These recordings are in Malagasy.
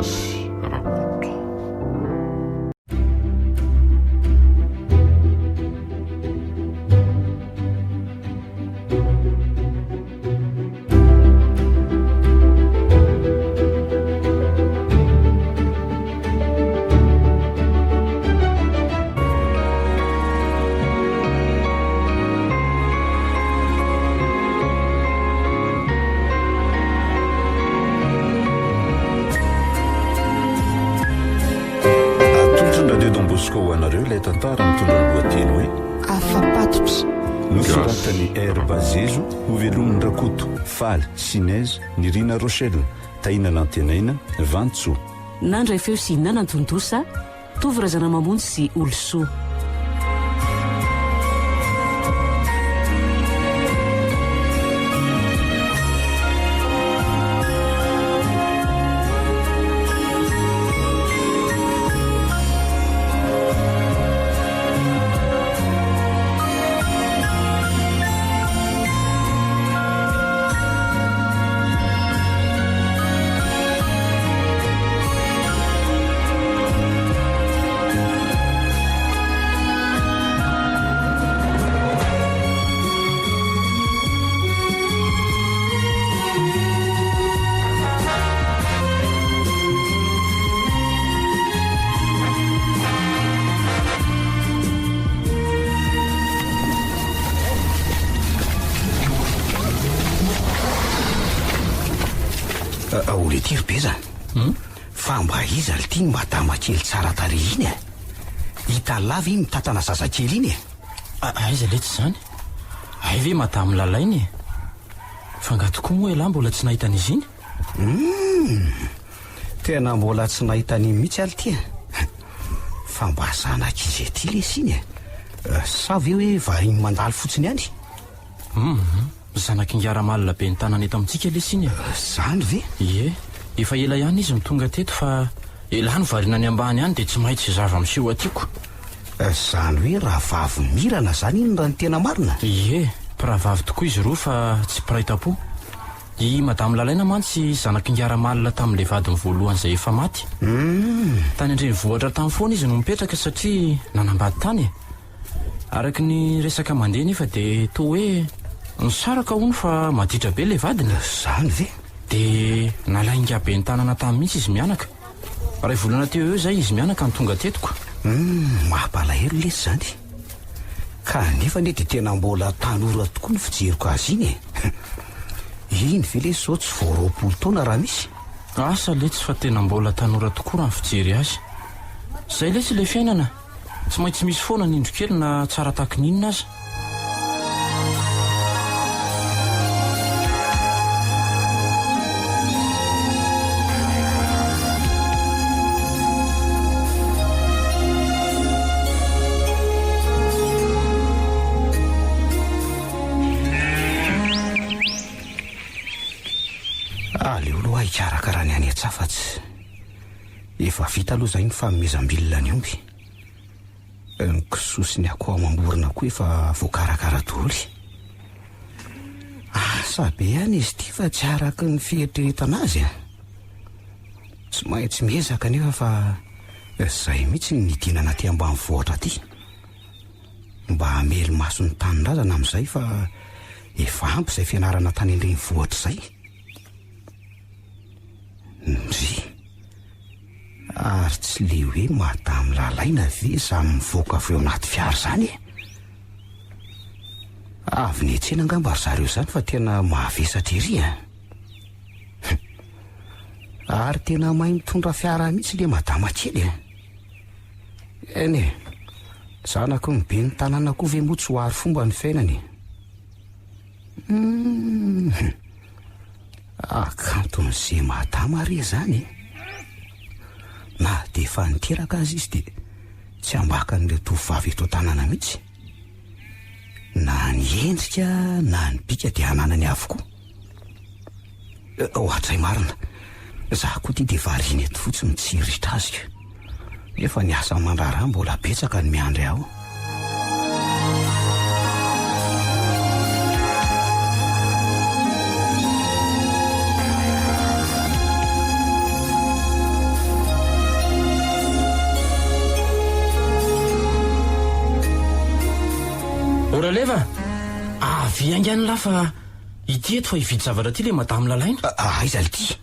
Malagasy rakoto. Anareo ilay tantara mitondra ny lohateny hoe afapatotra nosoratany R Bazezo ho velomin'ny Rakoto, Faly, Sinez, Nirina Rochelle, Taina Lantenaina, Vantso. Nandray feo sy nanantondosa, tovorazana mamonjy sy olosoa. Ole tiry be zany fa mba iza le tiany madama kely tsara tare iny e hita lava iny mitatana zazakely iny aiza le tsy zany ay ve madama lalainy e fa nga tokoa moa elahy mbola tsy nahitan'izy iny tena mbola tsy nahitany mihitsy aly ty fa mba zanak'izy ety le siny e sa ve hoe variny mandalo fotsiny any zanaky ngara-malina be ny tanana eto amintsika le siny zany ve ie efa ela ihany izy mitonga teto fa elahy no varina any ambany any de tsy mahitsy zava miseho atiako zany hoe raha vavy mirana zany iny raha ny tena marina ie mpirahavavy tokoa izy roa fa tsy piraitapo i madama lalaina mantsy zanaky ngara-malina tamin'le vadiny voalohany izay efa maty tany andrenivohitra tamin'ny foana izy no mipetraka satria nanambady tany araky ny resaka mandeha nefa de to hoe nisaraka hono fa maditra be le vadiny zany ve de nalainga be ny tanana tamin'ny mihitsy izy mianaka raha volana teo eo zay izy mianaka ny tonga tetoko mampalahelo lesy zany ka nefa ne de tena mbola tanora tokoa ny fijeriko azy iny iny ve le zao tsy voaroapolo taona raha misy asa le tsy fa tena mbola tanora tokoa raha ny fijery azy zay lesy le fiainana tsy maintsy misy foana ny indro kely na tsara taky ninona aza aleolo ahy ikarakara ny any atsafatsy efa vita aloha zay ny fanomezam-bilona ny omby ny kisosiny akoho amamborona koa efa voakarakara doly asa be ihany izy ty fa tsy araky ny fieritreretana azy tsy maintsy miezaka nefa fa zay mihitsy ny nidinana ty ambany vohatra ty mba hamely maso ny tanindrazana amin'izay fa efa ampy izay fianarana tany andreny vohatra zay ndry ary tsy le hoe madama lalaina ve samy mivoaka avy eo anaty fiara zany avy ny etsena angamba ry zareo zany fa tena mahavesatra ery ary tena mahay mitondra fiara mihitsy le madama kely eny zanako ny be ny tanàna koa ve moa tsy ho ary fomba ny fiainany akanton'izay madama re zany na de efa niteraka azy izy de tsy ambaka n'ireo tovovavy eto tanàna mihitsy na ny endrika na ny bika de ananany avokoa ohatray marina za koa ty de variny eto fotsy mitsiritra azy efa ny asa mandraraha mbola betsaka ny miandry aho laleva avy angany la fa ity eto fa hividy zavatra ty le madamo lalaina. Aiza ity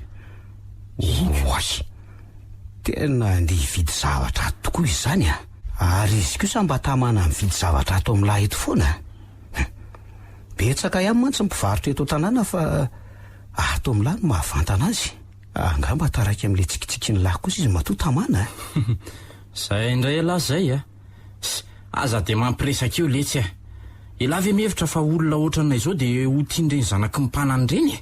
oay tena nde hividy zavatra tokoa izy zany a, ary izy kosa mba tamana mividy zavatra ato amin'lahy eto foana. Betsaka ihany mantsy mpivarotra eto tanàna fa ato amin'lahy no mahavantana azy. Angamba taraiky amin'le tsikitsiky ny lahy kosa izy matoa tamana. Zay indray alahy zay a. Aza de mampiresaka eo letsy a. Ela ve mihevitra fa olona ohatranay zao de ho tiandreny zanaky mimpanany reny.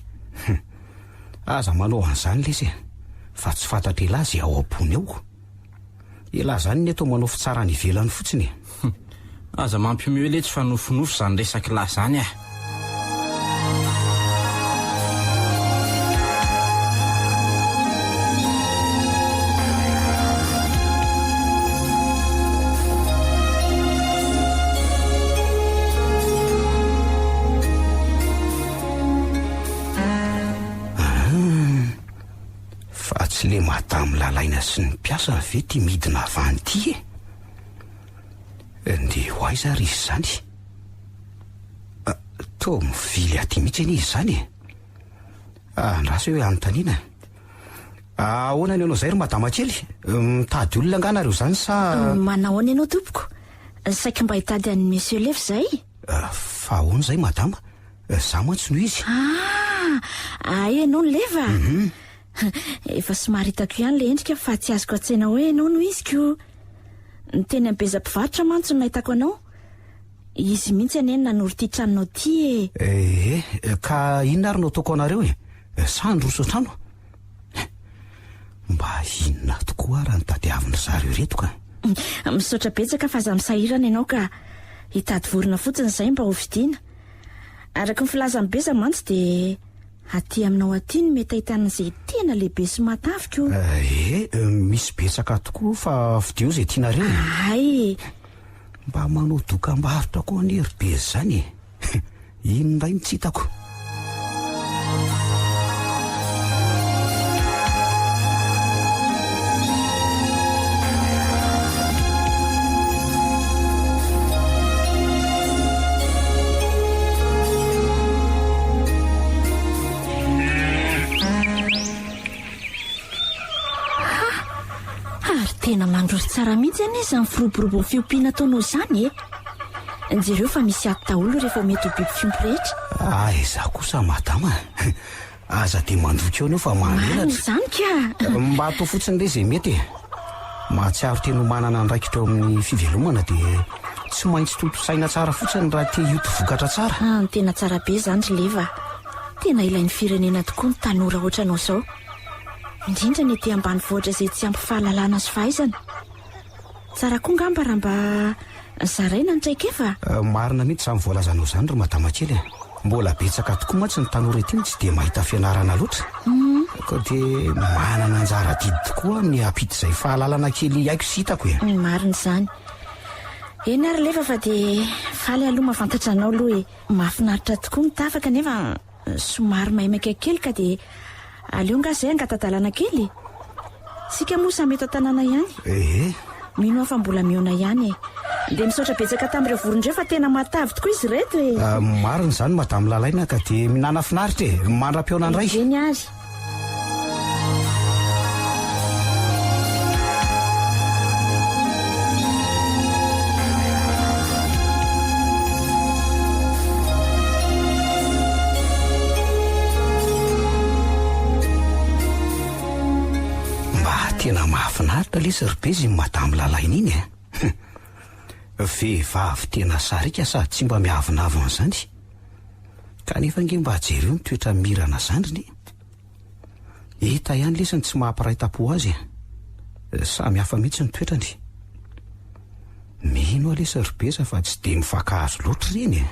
Aza manao an'izany lesy fa tsy fantatra elahy zay ao am-pony eo. Elahy zany neto manao fitsara ny ivelany fotsiny. Aza mampiomeo letsy fa nofinofo zany resaky lahy zany a. Le madamo lalaina sy ny mpiasa ve ty midina avanty nde ho aiza ry izy zany. To mivily aty mihitsy ny izy zany. Andraso hoe anontaniana. Ahoana ny anao zay ry madama kely, mitady olona anganareo zany sa manahoana ianao tompoko? Saika mba hitady any monsieur leva zay. Fa ahoana zay madama, za mantsy no izy. Ay ianao ny leva. Efa somary hitako ihany le endrika fa tsy azoko an-tsaina hoe ianao no izy ko. Ny teny am-bezam-pivarotra mantsy no nahitako anao. Izy mihitsy aneny nanoro ty tranonao ty ka inona ary no ataoko anareo sa ndroso trano? Mba inona tokoa raha nitadiavina zareo reto ka. Misaotra betsaka fa za misahirana ianao ka hitady vorona fotsiny zay mba ho vidiana. Araka ny filazan'ny beza mantsy de aty aminao aty no mety ahitan'izay tena lehibe sy matavika io. Misy betsaka tokoa fa vidio zay tianareo. Ay, mba manao dokam-barotra koa ny hery be zany. Inona iny tsy hitako. tena mandroso tsara mihitsy any izy amin'ny firoborobo ny fiompiana ataonao izany jereo fa misy ady daholo rehefa mety ho biby fiompy rehetra. Izaho kosa madama, aza dia mandroka eo anao fa mamelatra izany ka. Mba atao fotsiny le zay mety mahatsiaro tena manana andraikitra eo amin'ny fivelomana dia tsy maintsy toto-saina tsara fotsiny raha te hioty vokatra tsara. Tena tsara be izany ry leva, tena ilain'ny firenena tokoa ny tanora ohatranao izao, indrindra ny ety ambanivohitra izay tsy ampy fahalalana sy fahaizana. Tsara koa ngamba raha mba zaraina ny traika efa. Marina mihitsy samy voalazanao izany ry madama kely, mbola betsaka tokoa mantsy ny tanora ety tsy dia mahita fianarana loatra, ka dia manana anjara didy tokoa ny ampita izay fahalalana kely haiko sy hitako. Marina izany. Eny ary lefa fa dia faly aloha mahafantatra anao aloha mahafinaritra tokoa mitafaka nefa somary maimaka kely ka dia aleo nga izay angatadalana kely. Sika moa samy eto an-tanàna ihany. Mino aho fa mbola miona ihany dia misaotra betsaka tamin'ireo vorondreo fa tena matavy tokoa izy reto marina izany madamo lalaina ka dia minana finaritra mandram-piona ndray. Eny ary. Tena mahafinaritra le surprise ny madamo lalaina iny vehivavy tena sarika sady tsy mba miavinavina izany, kanefa nge mba jereo ny toetra mirana zandriny. Hita ihany lesany tsy mahamparaitam-po azy, samy hafa mihitsy ny toetrany. Mino ale surprise fa tsy dia mifankahazo loatra reny.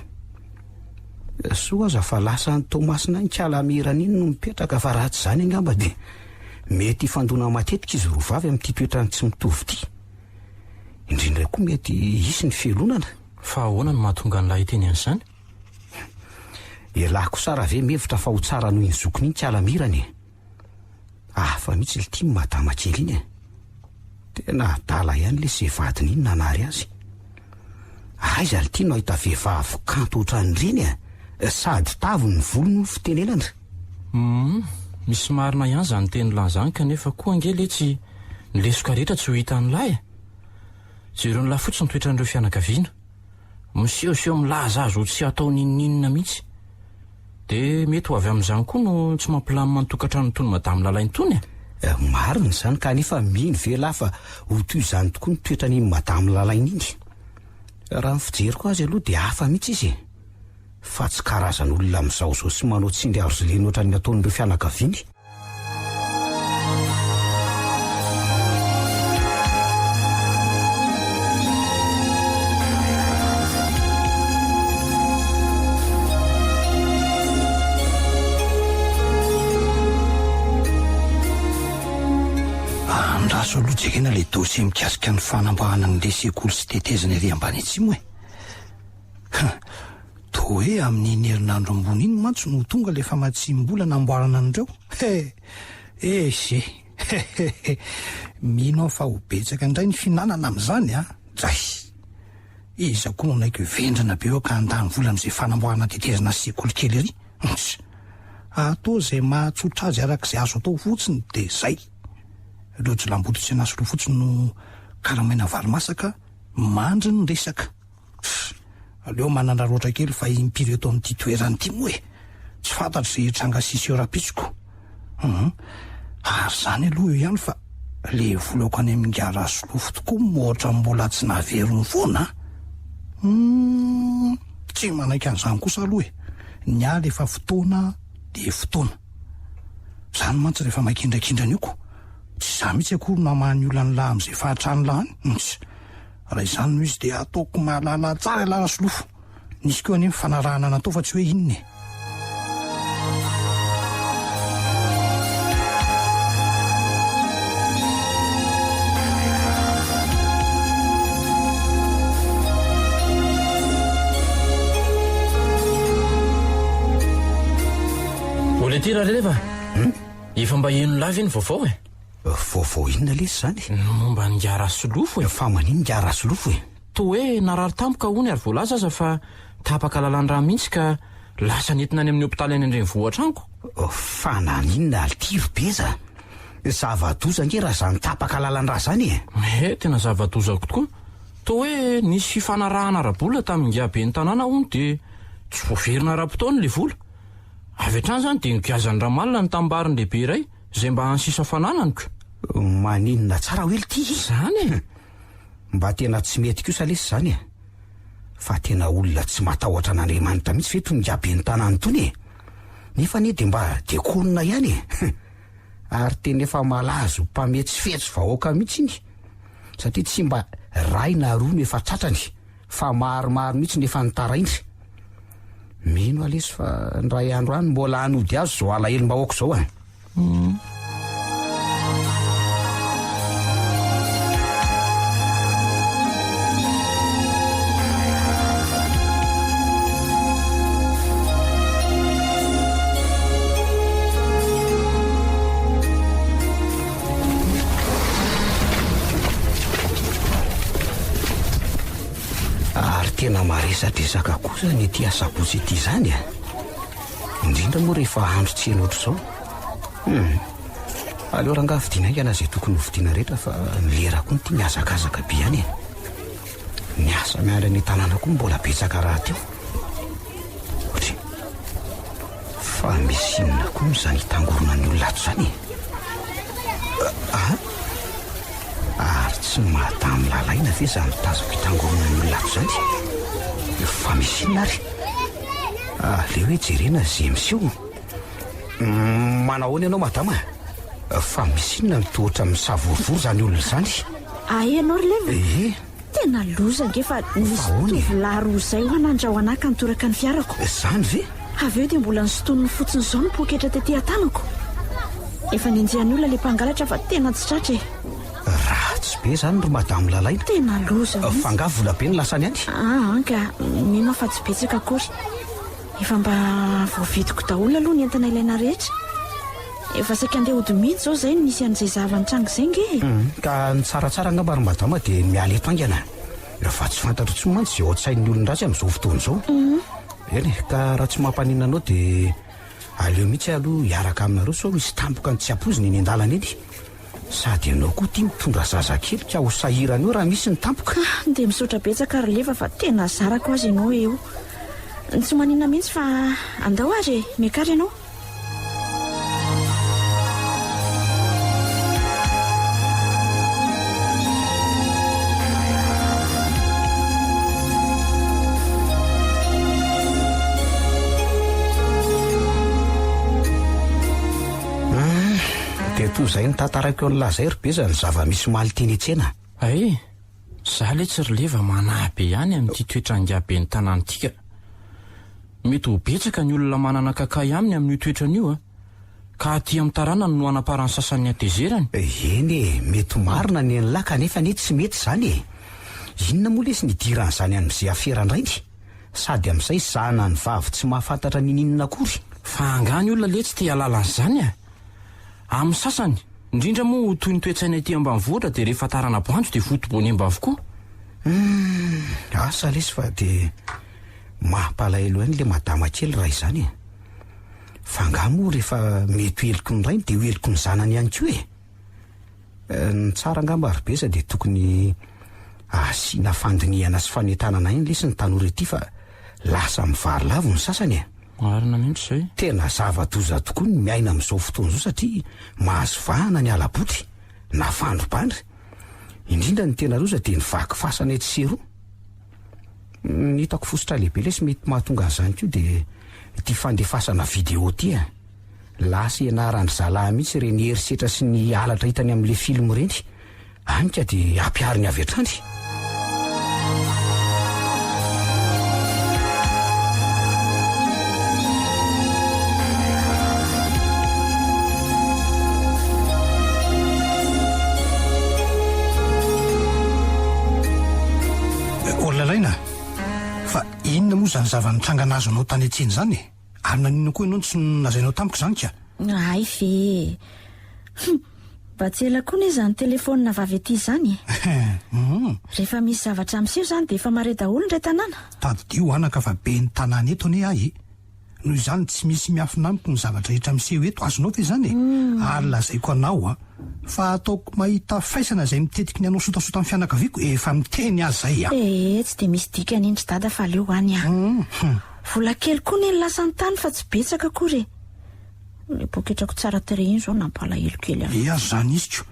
Soa aza fa lasa ny Tomasina ny kala mirana iny no mipetraka fa raha tsy izany angamba dia mety fandona matetika izy roa vavy amin'ity toetrany tsy mitovy ity, indrindra koa mety hisy ny felonana. Fa ahoana no mahatonga ny lahy teny an'izany? Ialahy kosa raha ve mihevitra fa ho tsara noho iny zokiny iny kialamirany. Fa mihitsy le tia madama kely iny, tena adala ihany le se vadiny iny nanary azy. aiza ly tia no ahita vehivavy kanto ohatran'ireny sady tavy ny volo no fitenenana. Misy marina ihany zany teny lahy zany kanefa koa angely tsy nilesoka rehetra tsy ho hita ny lahy. Zero ny lahy fotsiny toetran'ireo fianakaviana misehoseho milaza azy ho tsy atao ninninina mihitsy. De mety ho avy amin'izany koa no tsy mampilamina ny tokantrano tony madamy lalainy tony. Marina izany kanefa mino ve lahy fa ho toy izany tokoa ny toetrany madamy lalainy iny. Raha ny fijeriko azy aloha dia hafa mihitsy izy, fa tsy karazan'olona amin'izao sy manao tsindry azo leny ohatran'ny ataon'ireo fianakaviany. Andraso aloha jerena ilay dosie mikasika ny fanamboarana n'ilay sekoly sy tetezana ery ambany atsimo e. To hoe amin'ny herinandro ambony iny mantsy no tonga ilay famatsim-bola namboarana an'ireo. Ze mino fa ho betsaka indray ny finanana amin'izany Zay iza koa no naiko vendrana be eo ka handany vola amin'izay fanamboarana tetezana sy sekoly kely ery. Atao izay mahatsotra azy arak'izay azo atao fotsiny dia zay. Ireo jilamboto tsy anasolo fotsiny no karamaina varomasaka mandry ny resaka. Aleo manandraroatra kely fa impiry eto amin'ity toerany ity moa tsy fantatry izay tranga sisy eo rapitsiko. Ary zany aloha eo ihany fa le volako any amin'ny gara solofo tokoa mohatra mbola tsy naverony foana. Tsy manaiky an'izany kosa aloha ny aly efa fotoana dia fotoana. Zany mantsy rehefa makindrakindranioko tsy za mihitsy akory namahany olana lahy amin'izay fahatrany lahany. Raha izany no izy dia ataoko mahalala tsara ilala solofo. Nisy koa any mifanarahana natao fa tsy hoe inona. Oleh ty raha rehefa efa mba eno lavy iny vaovao Vaovao inona lesy zany? Momba ny gara solofo Fa manino gara solofo To hoe narary tampoka hony ary voalaza aza fa tapaka lalan-draha mihitsy ka lasa nentina any amin'ny hopitaly any Andrenivohitra anko. Fa naninona altiro beza. Zava-doza nge raha zany tapaka lalan-draha zany tena zava-dozako tokoa. To hoe nisy fifanarahana ara-bola tamin'ny ngabe ny tanàna hony dia tsy voaverina ara-potoana le vola. Avy hatrany zany dia nikiazany ramalina ny tambariny lehibe iray izay mba hansisa fanananiko. Maninona tsara hoe ty zany mba tena tsy mety kosa lesy zany fa tena olona tsy matahotra an'Andriamanitra mihitsy feto ny ngabe ny tanàna tony nefa ne dia mba dekonina ihany ary tena efa malazo mpametsy fetsy vahoaka mihitsy iny satria tsy mba ray na roa no efa tratrany fa maromaro mihitsy nefa nitarainy. Mino alesy fa ny ray andro any mbola hanody azo zao alahelo-bahoaka zao tena maresadresaka kosa ny ety asabotsy ity zany indrindra moa rehefa andro tsy eny ohatr' zao. Aleo ranga vidiana ikana izay tokony ho vidiana rehetra fa milera koa ny tia miazakazaka be ihany ny asa miandry ny tanàna koa mbola betsaka raha teo ohatra fa misy inona koa izany hitangorona ny olona ato zany ary tsy madamy lalaina ve izany tazako hitangorona ny olona ato zany fa misy inona ary le hoe jerena zay miseho manao any ianao madama fa misy inona mitohatra misavorovory zany olona zany ianao ry leva tena loza nge fa nisy tovolahy izay ho anandrao anaka nitoraka ny fiarako zany ve avy eo dia mbola nysontoniny fotsiny izao ny poketra tetỳ an-tanako efa ninjehany olona le mpangalatra fa tena tsy tratra ratsy be zany ry madamo lalaina tena loza fa nga vola be ny lasany any ka mino fa tsy betsaka akory efa mba voavidiko daholo aloha ny entana ilaina rehetra efa saika andeha hodimihitsy zao zay nisy an'izay zavany trango izay nge ka ny tsaratsara angamba ry madama dia miala eto aingana efa tsy fantatro tsy mantsy zay ohatsain'ny olon-dratsy amin'izao fotoana izao eny ka raha tsy mampaninanao dia aleo mihitsy aloha hiaraka aminareo sao misy tampoka ny tsy ampoziny eny an-dalana eny sady ianao koa tia mitondra zazakely ka ho sahirana eo raha misy ny tampoka dia misaotra betsaka ary lefa fa tena zarako azy ianao eo tsy manina mihitsy fa andao azy miakary ianao. toy izay ny tantarako eo nylaza ery-beza ny zava-misy maly teny etsena Zaho le tsy releva manabe ihany amin'ity toetrangabe ny tanàntika. Mety ho betsaka ny olona manana kakay aminy amin'io toetran'io ka aty amin'ny tarana no anaparany sasany atezerany. Eny mety marina ny an'lahy kanefa ny tsy mety izany inona moa lesy nidiran'izany amin'izay aferandrainy sady amin'izay zana ny vavy tsy mahafantatra ny ninona akory. Fa angany olona le tsy te halalan'izany amin'ny sasany indrindra moa toy ny toetsaina ety ambanivohitra dia rehefa tarana banjo dia fotobony amba avokoa. Asa lesy fa dia mampalahelo ihany le madama kely raha izany fa nga moa rehefa mety heliko ny rainy dia heliko ny zanany ihany koa ny tsara angamba ary-beza dia tokony asiana fandinihana sy fanentanana iny lesy ny tanora ety fa lasa mivary lavo ny sasany marina mihitsy izay. Tena zava-doza tokoa ny miaina amin'izao fotoana izao satria mahazo vahana ny alabotry na fandro-bandry indrindra ny tena roza dia ny vaky fasana ety seroa. Ny hitako fosotra lehibe lesy mety mahatonga an'izany koa dia ity fandefasana vidéo ty lasa ianarany zalahy mihitsy ireny herisetra sy ny halatra hitany amin'ilay film ireny anika dia ampiariny avy hatrany. Inona moa zany zava-nitrangana azo anao tany etseny zany ary nanina koa ianao tsy nazainao tampoka zany ka? Ay fe mba tsy ela koa ne zany telefonina vavy ety zany rehefa misy zavatra amseho zany dia efa mare daholo ndray tanàna. Tadidio anaka fa be ny tanàna eto ane ahy noho izany tsy misy miafina amiko ny zavatra rehetra miseho eto azonao ve zany ary lazaiko anao fa ataoko mahita faisana izay mitetiky ny anao sotasota amin'ny fianakaviako efa miteny azy zay tsy dia misy dikany indry dada fa leo any vola kely koa ny lasa ny tany fa tsy betsaka akory le poketrako tsara tere iny zao nampalahelo kely azy zany izy ko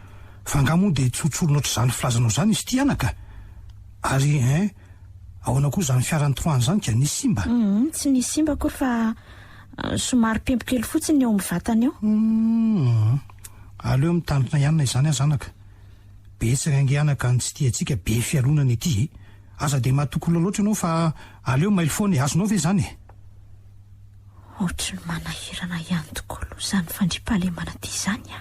fa nga moa dia tsotsolona ohatr'izany filazanao zany izy ty anaka ary ahoana koa zany fiarany troany zany ka nisy simba tsy nisy simba akory fa somary pempo kely fotsiny eo amin'ny vatany eo aleo mitandrina ihanina izany azy anaka betsaka ange anaka ny tsy tiantsika be fialonana ety aza dia mahatokola loatra ianao fa aleo maily foana azonao ve zany ohatry ny manahirana ihany tokoa izany fandripahalemana ty izany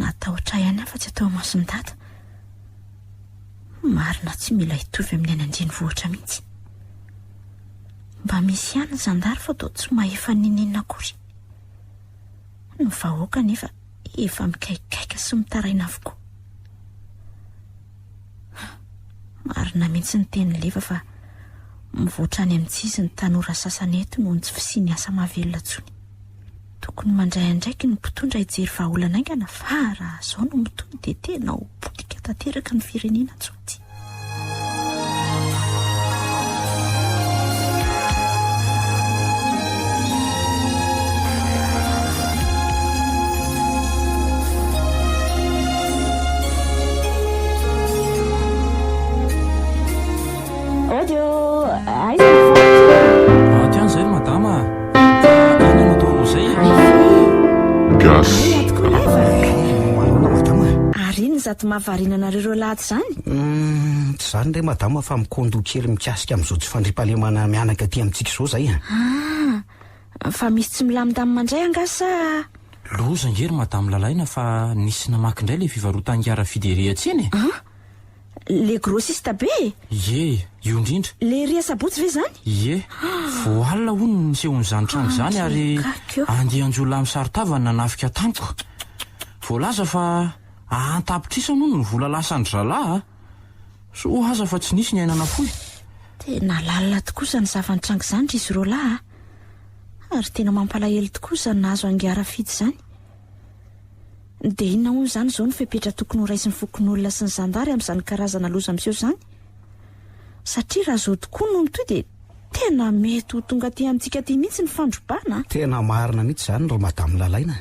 natahotra ihany afa tsy atao mason-data marina tsy mila hitovy amin'ny any andrenivohitra mihitsy mba misy ihany zandary fa toa tsy mahefa ninina akory ny vahoaka nefa efa mikaikaika sy mitaraina avokoa. Marina mihitsy ny teny lefa fa mivoatra any amin'tsizy ny tanora sasany eto noho ny tsy fisiany asa mahavelona tsony. Tokony mandray andraiky ny mpitondra hijery vahaolana aingana fa raha izao no mitony dia tena ho potika tanteraka ny firenena tsoty. Tiany izay madama inona atao izay ary iny zato mahavarinanareo lahatra zany tsy zany re madama fa mikondoha kely mikasika amin'izao tsy fandripahalemana mianaka aty amintsika izao zay fa misy tsy milamindamy mandray angasa loza ngery madama lalaina fa nisy namaky indray le fivarotangara fiderea tseny le grossiste be io indrindra le ria sabotsy ve zany voalina hono ny nisehon'izany trano zany ary andehanjola amin'ny saritavana nanafika tamiko. Voalaza fa antapitrisana hono ny vola lasany zalahy so aza fa tsy nisy ny ainana foy. Tena lalina tokoa zany zavanitranga zany ry izy roalahy ary tena mampalahelo tokoa zany nahazo angara fidy zany. Dia inona moa zany izao ny fepetra tokony ho raisin'ny fokon'olona sy ny zandary amin'izany karazana loza miseho zany, satria raha zao tokoa noho ny toy dia tena mety ho tonga aty amintsika aty mihitsy ny fandrobana. Tena marina mihitsy zany ro madamo lalaina.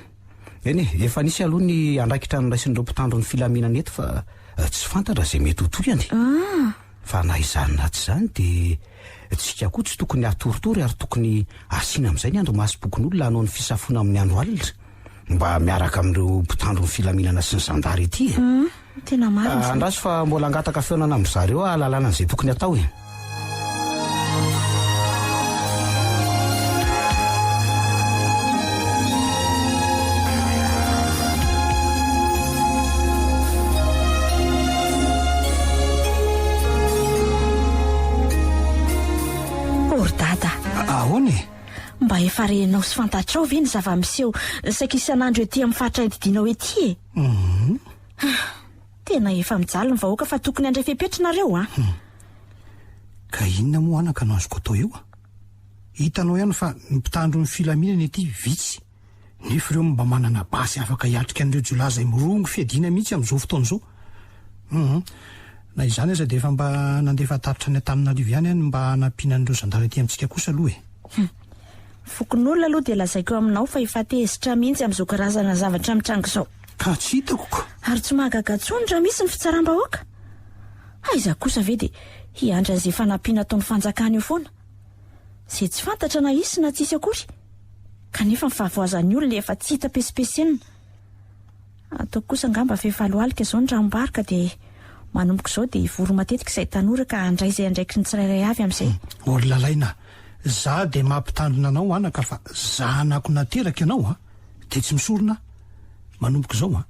Eny efa nisy aloha ny andraikitra nyraisin'ireo mpitandro ny filaminana eto fa tsy fantatra izay mety ho toy any. Fa na izany na tsy izany dia tsika koa tsy tokony atoritory ary tokony asiana amin'izay ny andro masom-pokon'olona hanao ny fisafoana amin'ny andro alina mba miaraka amin'ireo mpitandro ny filaminana sy ny zandary ety. Tena marina. Andraso fa mbola angataka feonana amin'izareo ahalalana an'izay tokony atao e. Mba efa renao sy fantatrao ve ny zava-miseho saika isan'andro ety amin'ny faritra ididinao ety e? Tena efa mijaly ny vahoaka fa tokony handray fepetrareo Ka inona moa anaka no azoko atao eo hitanao ihany fa mpitandro ny filaminana ety vitsy nefa ireo mba manana basy afaka hiatrika an'ireo jiolahy izay mirongo fiadiana mihitsy amin'izao fotoana izao. Na izany aza dia efa mba nandefa taritra ny Antananarivo ihany any mba hanampiana an'ireo zandary ety amintsika kosa aloha e. Fokon'olona aloha dia lazaiko aminao fa efa tezitra mihitsy amin'izao karazana zavatra mitranga izao. Ka tsy hitako ko. Ary tsy mahagaga intsony raha misy ny fitsaram-bahoaka. Aiza kosa ve dia hiandry an'izay fanampiana ataon'ny fanjakana eo foana. Izay tsy fantatra na isy na tsisy akory. Kanefa ny fahavoazan'ny olona efa tsy hita pesipesienina. Ataoko kosa angamba fa efa alohalika izao ny ranom-barika dia manomboka izao dia ivoro matetika izay tanora ka handray izay andraikitry ny tsirairay avy amin'izay. Olona lalaina. Za dia mampitandrina anao anaka fa zanako nateraka ianao dia tsy misorona manomboka izao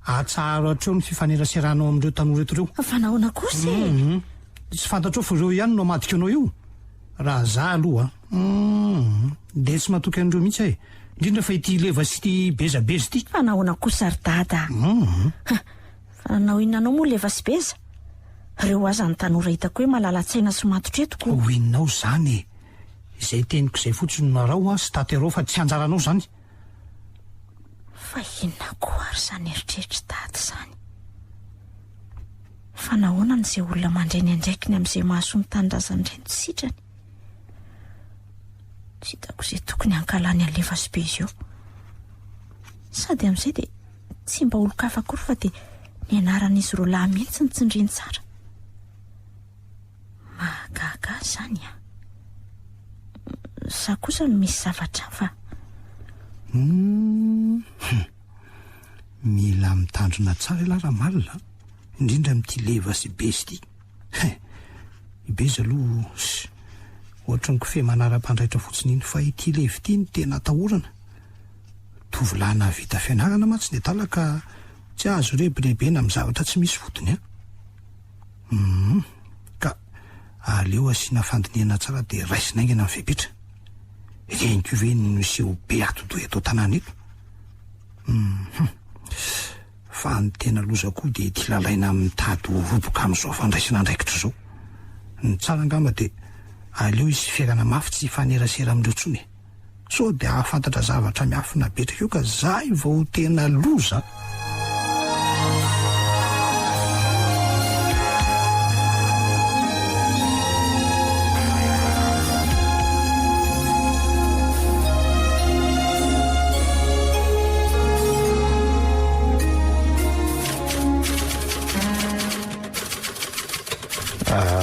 atsara hatreo ny fifaneraseranao amin'ireo tanora eto ireo. Fa nahoana kosa e? Tsy fantatrao fa ireo ihany no amadika anao io raha za aloha dia tsy mahatoky an'ireo mihitsy ahe indrindra fa ity leva sy ity bezabeza ity. Fa nahoana kosa ry dada? Fa nanao inonanao moa leva sy beza? Ireo aza ny tanora hitako hoe malala-tsaina sy matotra etoko. Ho inonao zany izay teniko izay fotsiny narao sy taterao fa tsy anjaranao zany. Fa inona koa ary izany eritreritra dada izany? Fa nahoana n'izay olona mandray ny andraikiny amin'izay mahasoa ny tanindrazany iray ny sitrany? Tsy hitako izay tokony hankalany an'ilay vasy-be io. Sady amin'izay dia tsy mba olo-kafa akory fa dia ny anaran'izy roalahy mihitsy ny tsindriany tsara. Mahagaga izany sa kosa no misy zavatra fa mila mitandrina tsara lara malina indrindra amin'ity leva sy beza ity. Ibeza aloha ohatra ny kofehy manara-pandraitra fotsiny iny fa ity leva ity ny tena atahorana. Tovolahy vita fianarana mantsy ny tala ka tsy azo rebirebena amin'ny zavatra tsy misy fotony ka aleo asiana fandiniana tsara dia raisina aingana amin'ny fepetra. Reniko ve ny miseho be atodoha eto tanàna eto. Fa ny tena loza koa dia ity lalaina mitady ho roboka amin'izao fandraisana andraikitra izao. Ny tsara angamba dia aleo izy fiainana mafy tsy fanerasera amin'ireo tsony. So dia ahafantatra zavatra miafina betraka eo ka zay vao tena loza.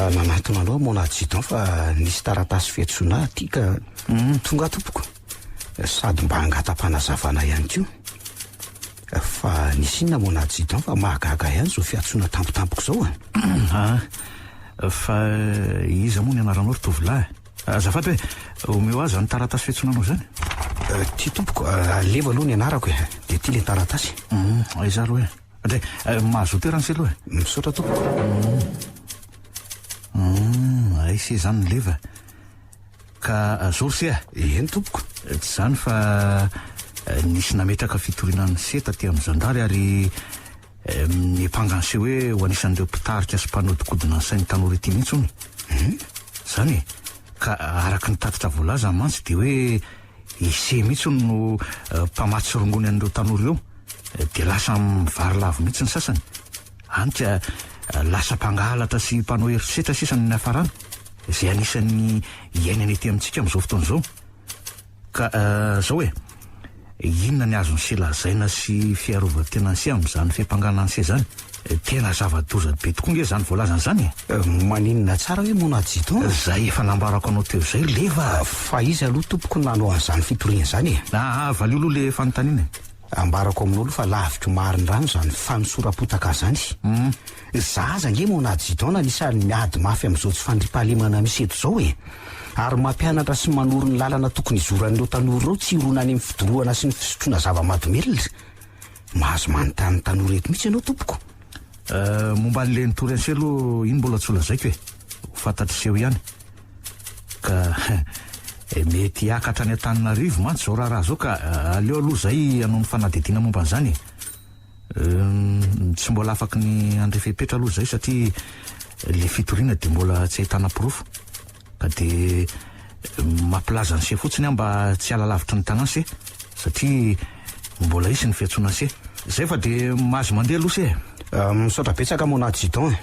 Nanatona anao mona jitan fa nisy taratasy fiantsoana aty ka tonga tompoko sady mba hangata-panazavana ihany koa fa nisy inona mona jitan fa mahagaga ihany zao fiantsoana tampotampoko zao fa iza moa ny anaranao ry tovolahy azafady hoe omeo aza ny taratasy fiantsoananao zany? Ty tompoko aleva aloha ny anarako dia ty le taratasy. Aiza aloha e de mahazo toerany se aloha misaotra tompoko. Ay se zany ny leva ka zory se eny tompoko. Tsy zany fa nisy nametraka fitoriana ny seta ty amin'ny zandary ary mipanganse hoe ho anisan'ireo mpitarika sy mpanodikodina ny sainy tanora ity mihitsy ony. Zany ka araka ny tatitra voalaza mantsy de hoe ise mihitsy no mpamatsy rongony an'ireo tanora ireo, de lasa mivary lavo mihitsy ny sasany. Anika lasa mpangahalatra sy mpanao herisetra sisany ny hafarana izay anisan'ny iainany ety amintsika amin'izao fotoana izao. Ka zao hoe inona ny azony selazaina sy fiarovan-tena anse amin'izany fiampangana anse zany? Tena zava-doza be tokoa nge zany voalazana zany. Maninona tsara hoe Mona Jiton? Zay efa nambarako anao teo zay leva. Fa izy aloha tompoko nanao an'izany fitoriana zany. Valio aloha le fanontaniana. Ambarako amin'olo fa lavitro mariny rano zany fanosorapotaka zany. Zaza nge Mona Jiton anisan'ny miady mafy amin'izao tsy fandripahalemana misy eto zao e. Ary mampianatra sy manoro ny lalana tokony izoran'ireo tanora ireo tsy hirona any amin'ny fidorohana sy ny fisotroana zava-mahadomelona. Mahazo manontany tanora eto mihitsy ianao tompoko. Momba an'le nitory anse aloha iny mbola tsy olazaiko hoe ho fantatr'iseho ihany. Ka mety akatra any Antananarivo mantsy zao raha zao ka aleo aloha zay anao ny fanadidina momba an'izany. Tsy mbola afaky ny andrefepetra aloha zay satria le fitoriana de mbola tsy ahitana pirofo. Ka de mampilaza ny se fotsiny mba tsy ala lavitra ny tananse satria mbola isy ny fiantsoana se. Zay fa de mahazo mandeha aloha se. Misaotra betsaka Mona Jiton.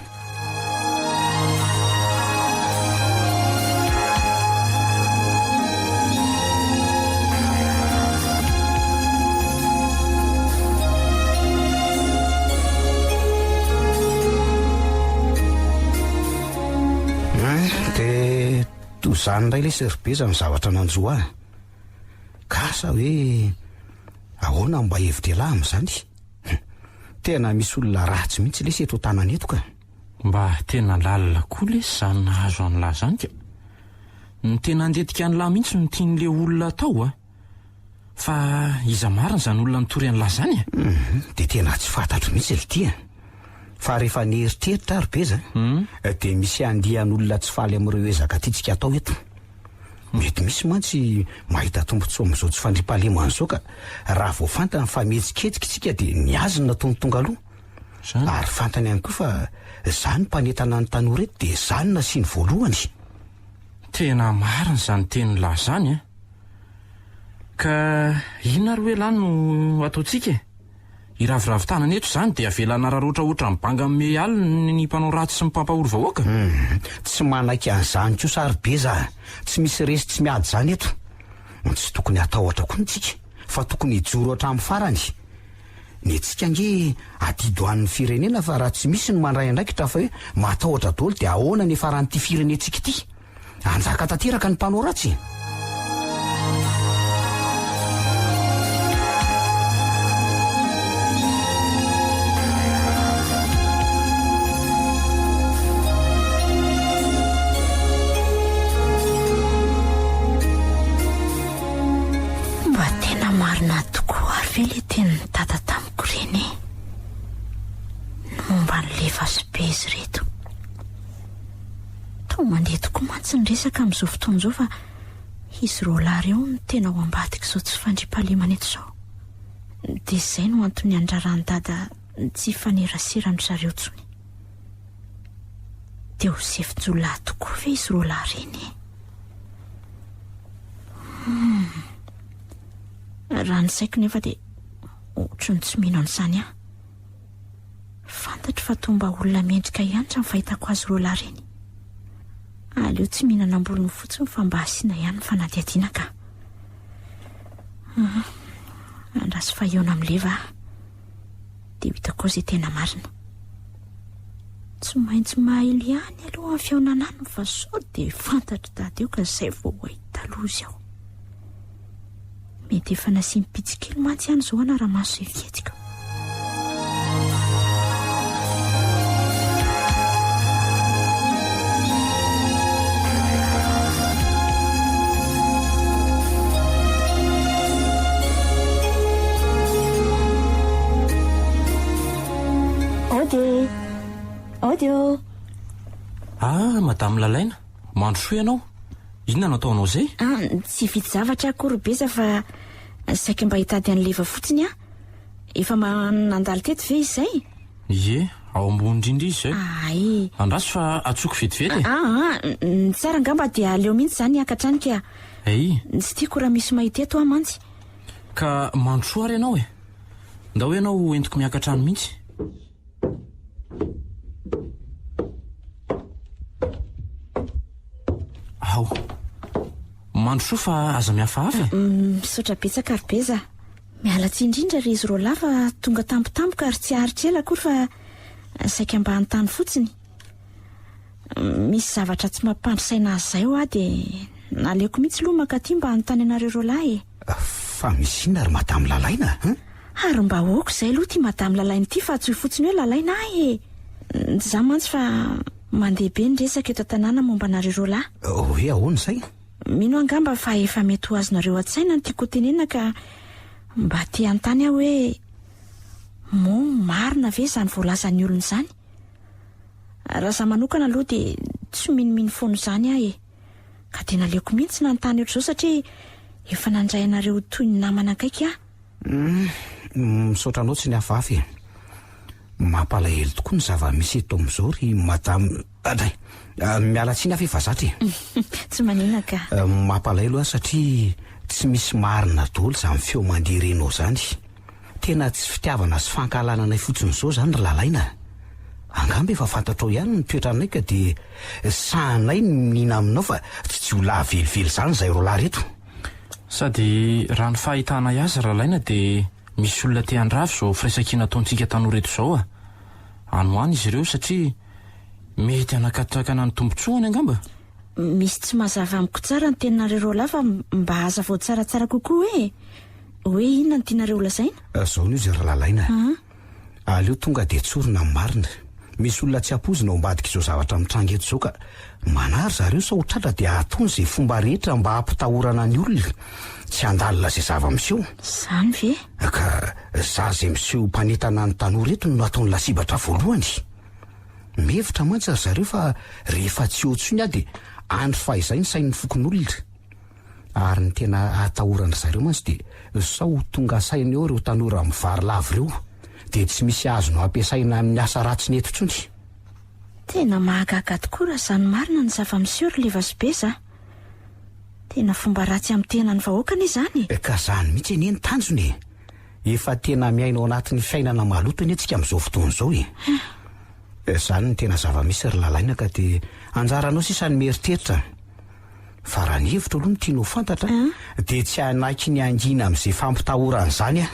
De tozany indray le serbeza amin'ny zavatra nanjoa kasa hoe ahoana mba hevitra elahy amin'izany. Tena misy olona ratsy mihitsy lesy eto tanana eto ka. Mba tena lalina koa le zany nahazo an'lahy zany ka. Ny tena andetika an'lahy mihitsy no tian'le olona atao fa iza marina zany olona nitory an'lahy zany de tena tsy fantatro mihitsy le tia. Fa rehefa nieritreritra ary beza de misy andian'olona tsy faly amin'ireo ezaka titsika atao eto. Mety misy mantsy mahita tombontsoa amin'izao tsy fandripahalemana izao ka raha vao fantany fa mihetsiketsika isika de miazona tonga aloha. Ary fantany ihany koa fa zany mpanentana ny tanora eto de zany nasiany voalohany. Tena marina zany tenin'lahy zany ka inona ry hoe lahy no ataontsika? Iraviravin-tanana eto zany de avelana rarotra ohatra mibanga amin'ny alina ny mpanao ratsy sy mipampahory vahoaka. Tsy manaiky an'izany koa sary be za. Tsy misy resy tsy miady zany eto. Tsy tokony atahotra koa ntsika fa tokony hijoro hatramin'ny farany. Ny antsika nge adido an'ny firenena fa raha tsy misy ny mandray andraikitra fa hoe matahotra daholo de ahoana ny faran'ity firenentsika ity? Anjaka tanteraka ny mpanao ratsy. Vele teny tata tamiko reny momba nylefa sy be izy reto. Tao mandeha tokoa mantsy ny resaka amin'izao fotoana izao fa izy roa lahy reo no tena ao ambadika izao tsy fandripahalemana eto izao. De izay no antony andrarany dada tsy fanerasera zareo tsony. De ho sefinjolahy tokoa ve izy roa lahy reny? Raha ny saiko nefa de ohatry ny tsy mino an'izany fantatro fa tomba olona mendrika ihany tra mifahitako azy roa lahy reny. Aleo tsy mihinana ambolony fotsiny fa mba asiana ihany ny fanadihadiana ka. Andrasy fa eona amin'leva de hitako izay tena marina. Tsy maintsy mahely ihany aloha amin'ny fiaonanano fa sao de fantatro dady eo ka izay vao ahita lozy aho. Mety efa nasiany pitsikely mantsy ihany izao ana raha maso izay fihetsika. Audio. Madame Lalaina, mandro soa ianao. Inona no ataonao zay? Tsy vitsy zavatra akory beza fa saika mba hitady an'leva fotsiny Efa nandalo teto ve izay? Ie, ao ambony indrindra izy zay. Ay Andraso fa atsoko vetivety ny tsara angamba dia aleo mihitsy zany akatrany ka tsy tiako raha misy mahita eto a mantsy. Ka mandrosoa ary ianao nda hoe ianao entiko miakatrano mihitsy. Ao mandrosoa fa aza mihafahafa misaotra betsaka ary be za. Miala tsy indrindra ry izy roa lafa tonga tampotampoka ary tsy aritrela akory fa saika mba hanontany fotsiny. Misy zavatra tsy mampandrisaina azy zay ho dia naleoko mihitsy loha makaty mba hanontany anareo roalahy. Fa misy ina ary madamo lalaina Ary mba hoako izay aloha tia madamo lalaina ity fa tsy ho fotsiny hoe lalaina za mantsy fa mandeha be ny resaka eto an-tanàna momba anareo roalahy. Hoe ahoana izay? Mino angamba fa efa mety ho azonareo an-tsaina ny tiako tenena ka mba tia antany aho hoe marina ve izany voalazan'ny olona izany. Raha za manokana aloha dia tsy minomino fono izany aho ka dia naleoko mihitsy nanontany ohatr'izao satria efa nandray anareo toy ny namana akaiky aho. Misaotra anao tsy ny hafahafa mampalahelo tokoa ny zava-misy eto amin'izao ry madamo miala tsiny afa efa zatra Tsy manina ka mampalahelo aho satria tsy misy marina daholo izany feo mandeha renao izany. Tena tsy fitiavana sy fankahalananay fotsiny izao izany ry lalaina. Angamba efa fantatrao ihany ny toetranay ka dia sahanay nina aminao fa tsy ho laha velively izany izay roalahy reto. Sady raha ny fahitana azy lalaina dia misy olona te handrava izao firaisan-kina ataontsika tanoha reto izao anoany izy ireo satria mety hanakatrakana ny tombontsoany angamba. Misy tsy mazava amiko tsara ny teninareo roalahy fa mba hazavao tsaratsara kokoa hoe inona ny tianareo lazaina. Zao ny izy ry lalaina aleo tonga dia tsorina amin'ny marina. Misy olona tsy hampozina ao ambadika izao zavatra mitranga eto izao ka manary zareo sa ho tratra dia ataony izay fomba rehetra mba hampitahorana ny olona tsy handalina izay zava-miseho. Izany ve? Ka za izay miseho mpanetana ny tanoha reto no ataony lasibatra voalohany. Mihevitra mantsy ary zareo fa rehefa tsy ohatsony aho dia andro fahizay ny sain'ny fokon'olona. Ary ny tena atahorana zareo mantsy dia sao tonga saina eo ireo tanora mivary lava ireo dia tsy misy azo no ampiasaina amin'ny asa ratsy ny eto intsony. Tena mahagaga tokoa raha izany marina ny zava-miseho ry Levasy za. Tena fomba ratsy amin'ny tenany vahoakana izany. Ka izany mihitsy eny ny tanjony. Efa tena miainao anatin'ny fiainana maloto ny antsika amin'izao fotoana izao izany ny tena zava-misy ry lalaina ka dia anjaranao sisa ny mieritreritra. Fa raha ny hevitra aloha no tianao fantatra dia tsy hanaiky ny angina amin'izay fampitahorana izany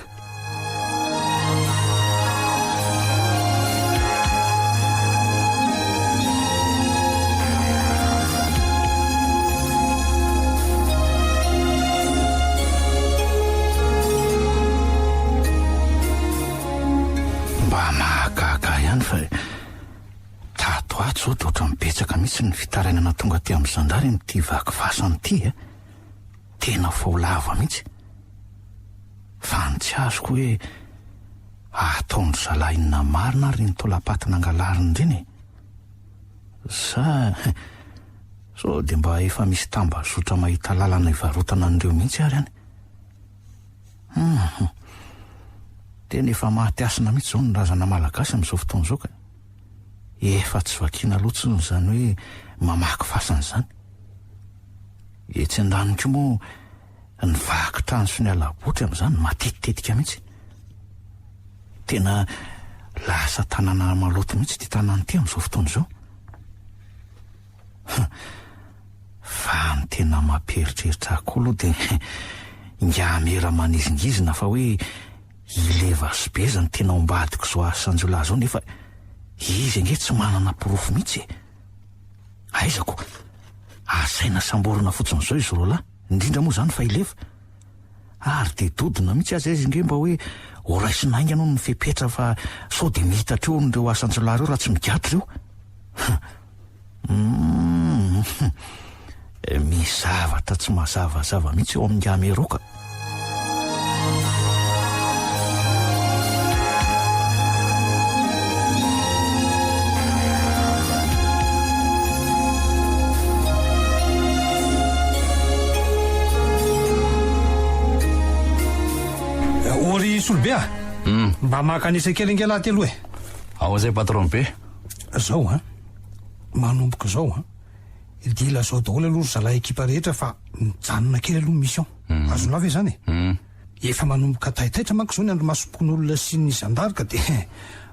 mba mahagaga ihany fa tato ato zao dia oatra mibetsaka mihitsy ny fitarainana tonga ty amin'ny zandary n'ity vakivasany ity tena fao lava mihitsy fa ny tsy azoko hoe ataondry zalahinina marina ary ny tolapatina angalariny ireny sa so dia mba efa misy tambazotra mahita lalana hivarotana an'ireo mihitsy ary tena efa mahatiasina mihitsy izao ny razana malagasy amin'izao fotoana izao ka efa tsy vakiana loatsiny izany hoe mamaky fasana izany. Etsy an-daniny koa moa ny vakitrano sy ny alabotry amin'izany matititetika mihitsy. Tena lasa tanàna maloto mihitsy ty tanàna ity amin'izao fotoana izao. Fa ny tena mamperitreritra koa aloha dia ngamera manizingizina fa hoe Levasy zany tena ombadiko zao asanjolahy zao nefa izy ange tsy manana porofo mihitsy. Aizako asaina samborina fotsiny izao izy roalahy indrindra moa izany fa ileva ary dia dodina mihitsy azy izy nge mba hoe ho raisinainga anao ny fepetra fa sao dia mihitatra eo n'ireo asanjolahy ireo raha tsy migadra ireo misy zavatra tsy mazavazava mihitsy eo amin'ny gameroka. Ory Solobea mba maka anisa kely nge lahy telo ao zay patron be zao a manomboka zao a dila zao daholo aloha zalahy ekipa rehetra fa mijanona kely aloha mission azo lava e zany efa manomboka taitaitra manko zao ny andro masopokon'olona sy ny zandarika de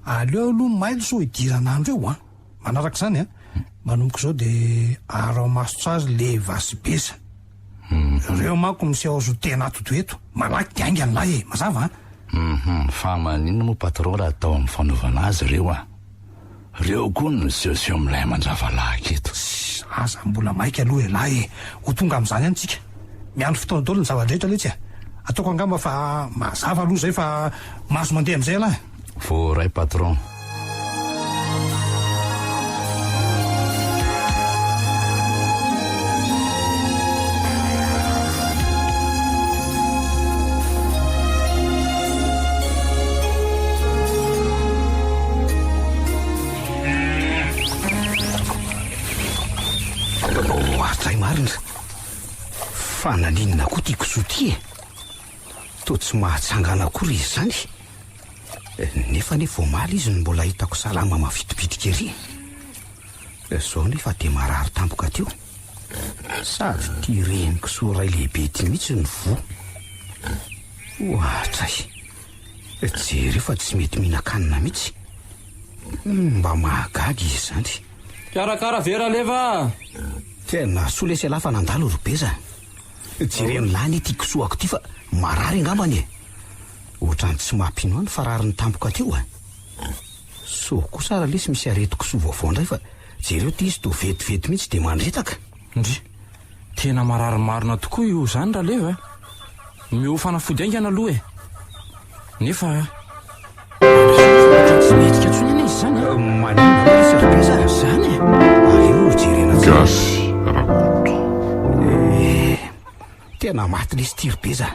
aleo aloha mailo so idiran'andro eo a manaraka zany a manomboka zao de arao masotra azy le vasy beza reo manko miseho azo tena totoeto malaky diangy an'lay e mazava fa manino moa patron raha atao amin'ny fanaovana azy reo a reo koa no seseo amilay mandravalahaka eto aza mbola maika aloha e lahy e ho tonga am'izany any tsika miandro fotoana daholo ny zava-drehetra letsy a ataoko angamba fa mazava aloha zay fa mahazo mandeha am'izay lahy vo ray patron fananinina koa tiako soty e to tsy mahatsangana kory izy zany nefa ne vomaly izy no mbola hitako salama mavitibitika ery zao nefa de marary tampoka teo sady ty reniko so ray lehibe ty mihitsy ny vo ohatray jery fa tsy mety mihinan-kanina mihitsy mba mahagagy izy zany karakara vera leva tena soa lesy alafa nandalo robeza jereny lany tiako soako ty fa marary angambany e ohatrany tsy mampino any fa rary ny tampoka teo a so kosa raha lesy misy aretiko so vaovao ndray fa jereo ty izy to vetivety mihitsy de mandretaka ndry tena marary marina tokoa io zany raha leva miofanafody aingana aloha e nefa tsy metika tsony ana izy zany manina lesy robeza zany io jerena gasy tena maty lesy tirobeza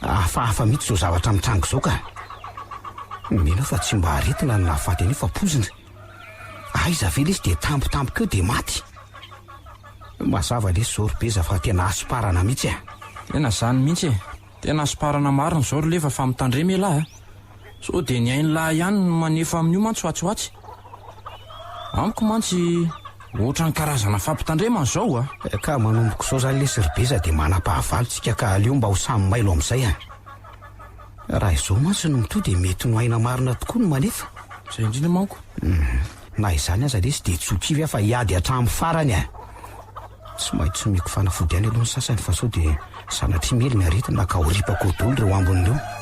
afahafa mihitsy zao zavatra mitrango zao ka mino fa tsy mba aretina ny nahafaty any fa pozina aiza ve lesy de tampotampoka eo de maty mazava lesy zao robeza fa tena asiparana mihitsy a tena zany mihitsy e tena asiparana marina zao rolefa fa mitandremy lahy so de ny ainy lahy ihany manefa amin'io mantsy hoatsyhoatsy amiko mantsy ohatrany karazana fampitandremana zao a ka manomboko zao zany lesy robeza de manam-pahavalontsika ka aleo mba ho samy mailo am'izay a raha izao mantsy no mito de mety no aina marina tokoa no manefa zay indrindra manko na izany aza lesy de tsokivy a fa hiady hatramin'ny farany a tsy mahitsy somiko fanafody any aloha ny sasany fa sao de sanatry mely ny aretina ka horipako dolo reo ambon'ireo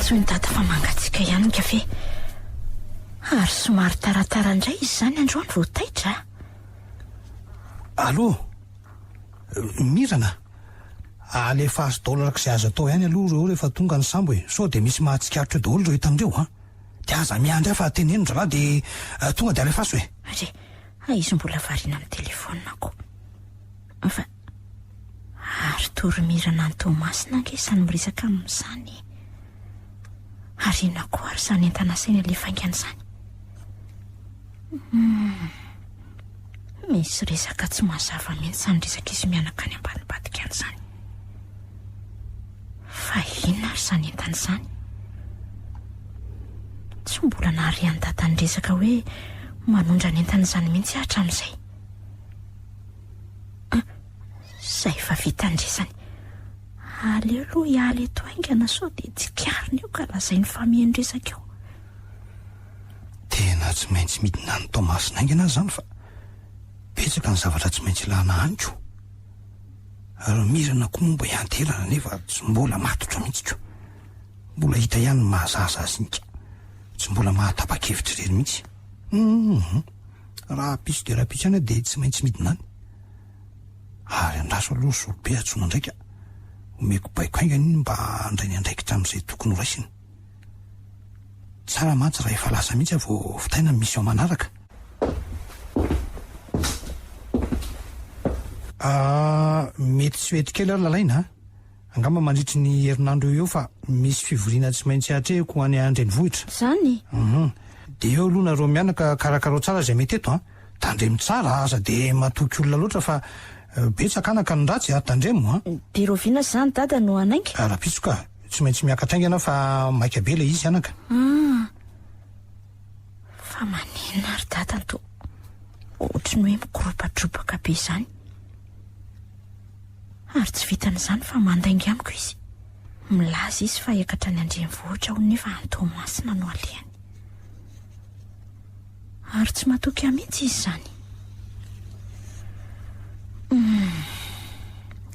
tsy mitata fa mangatsika ihany kafe ary somary taratara indray izy zany androany vo taitra allo mirana alefa azo daholo arak'izay azo atao ihany aloha reo rehefa tonga ny sambo e sao de misy mahatsikaritra daholo reo hitandreo a de aza miandry afa teneno zalahy de tonga de alefa aso e ary izy mbola variana amin'ny telefonako fa ary toromirana ny tomasina angesany miresaka amin'izany ary na koa ary zany entana saina le faingana zany misy resaka tsy mazava mihitsy zany resaka izy mianaka any ambanimbadika any zany fa inona ary zany entana zany tsy mbola nahariany datany resaka hoe manondra ny entana zany mihitsy hatram'izay zay fa vitandresany aleo aloha hialy eto aingana sao de tsy kiariny eo ka lazay ny famihendresaka eo tena tsy maintsy midina ny tomasina aingana zany fa betsaka ny zavatra tsy maintsy ilana aniko ary mirana koa momba ianterana nefa tsy mbola matotra mihitsy ko mbola hita ihany ny mahazaza azynika tsy mbola mahatapa-kevitra reny mihitsy raha piso de raha piso any de tsy maintsy midina any ary andraso aloha solobe atsona ndraika omeko baiko aingana iny mba andray ny andraikitra am'izay tokony ho raisiny tsara mantsy raha efa lasa mihitsy avo fitaina ny mission manaraka mety tsy hoetikely ary lalaina angamba mandritry ny herinandro eo fa misy fivoriana tsy maintsy atrehiko any Andrenivohitra. Zany? De eo aloha nareo mianaka karakaro tsara zay mety eto tandremo tsara aza de matoky olona loatra fa betsaka anaka ny ratsy tandremo de Rovina zany dada no anainga. Raha-pitsoka tsy maintsy miakatraingana fa maika be le izy anaka. Fa manina ry dada to ohatry ny hoe mikoropadrobaka be zany ary tsy vitan'izany fa mandainga amiko izy. Milaza izy fa ekatra ny Andrenivohitra ho nefa Antomasina no alehany ary tsy matoky amitsy izy zany.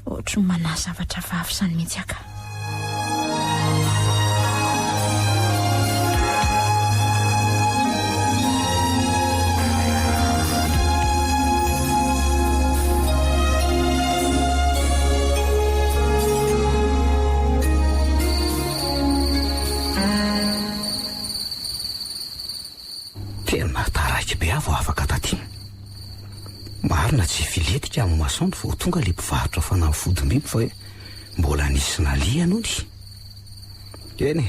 Ohatry ny manazavatra vavy zany mihitsy aka. Tena taraiky be avo afaka taty. Marina tsy filetika amin'ny masoandro vao tonga le mpivarotra fanahy fodim-biby fa hoe mbola nisy nalia nony. Eny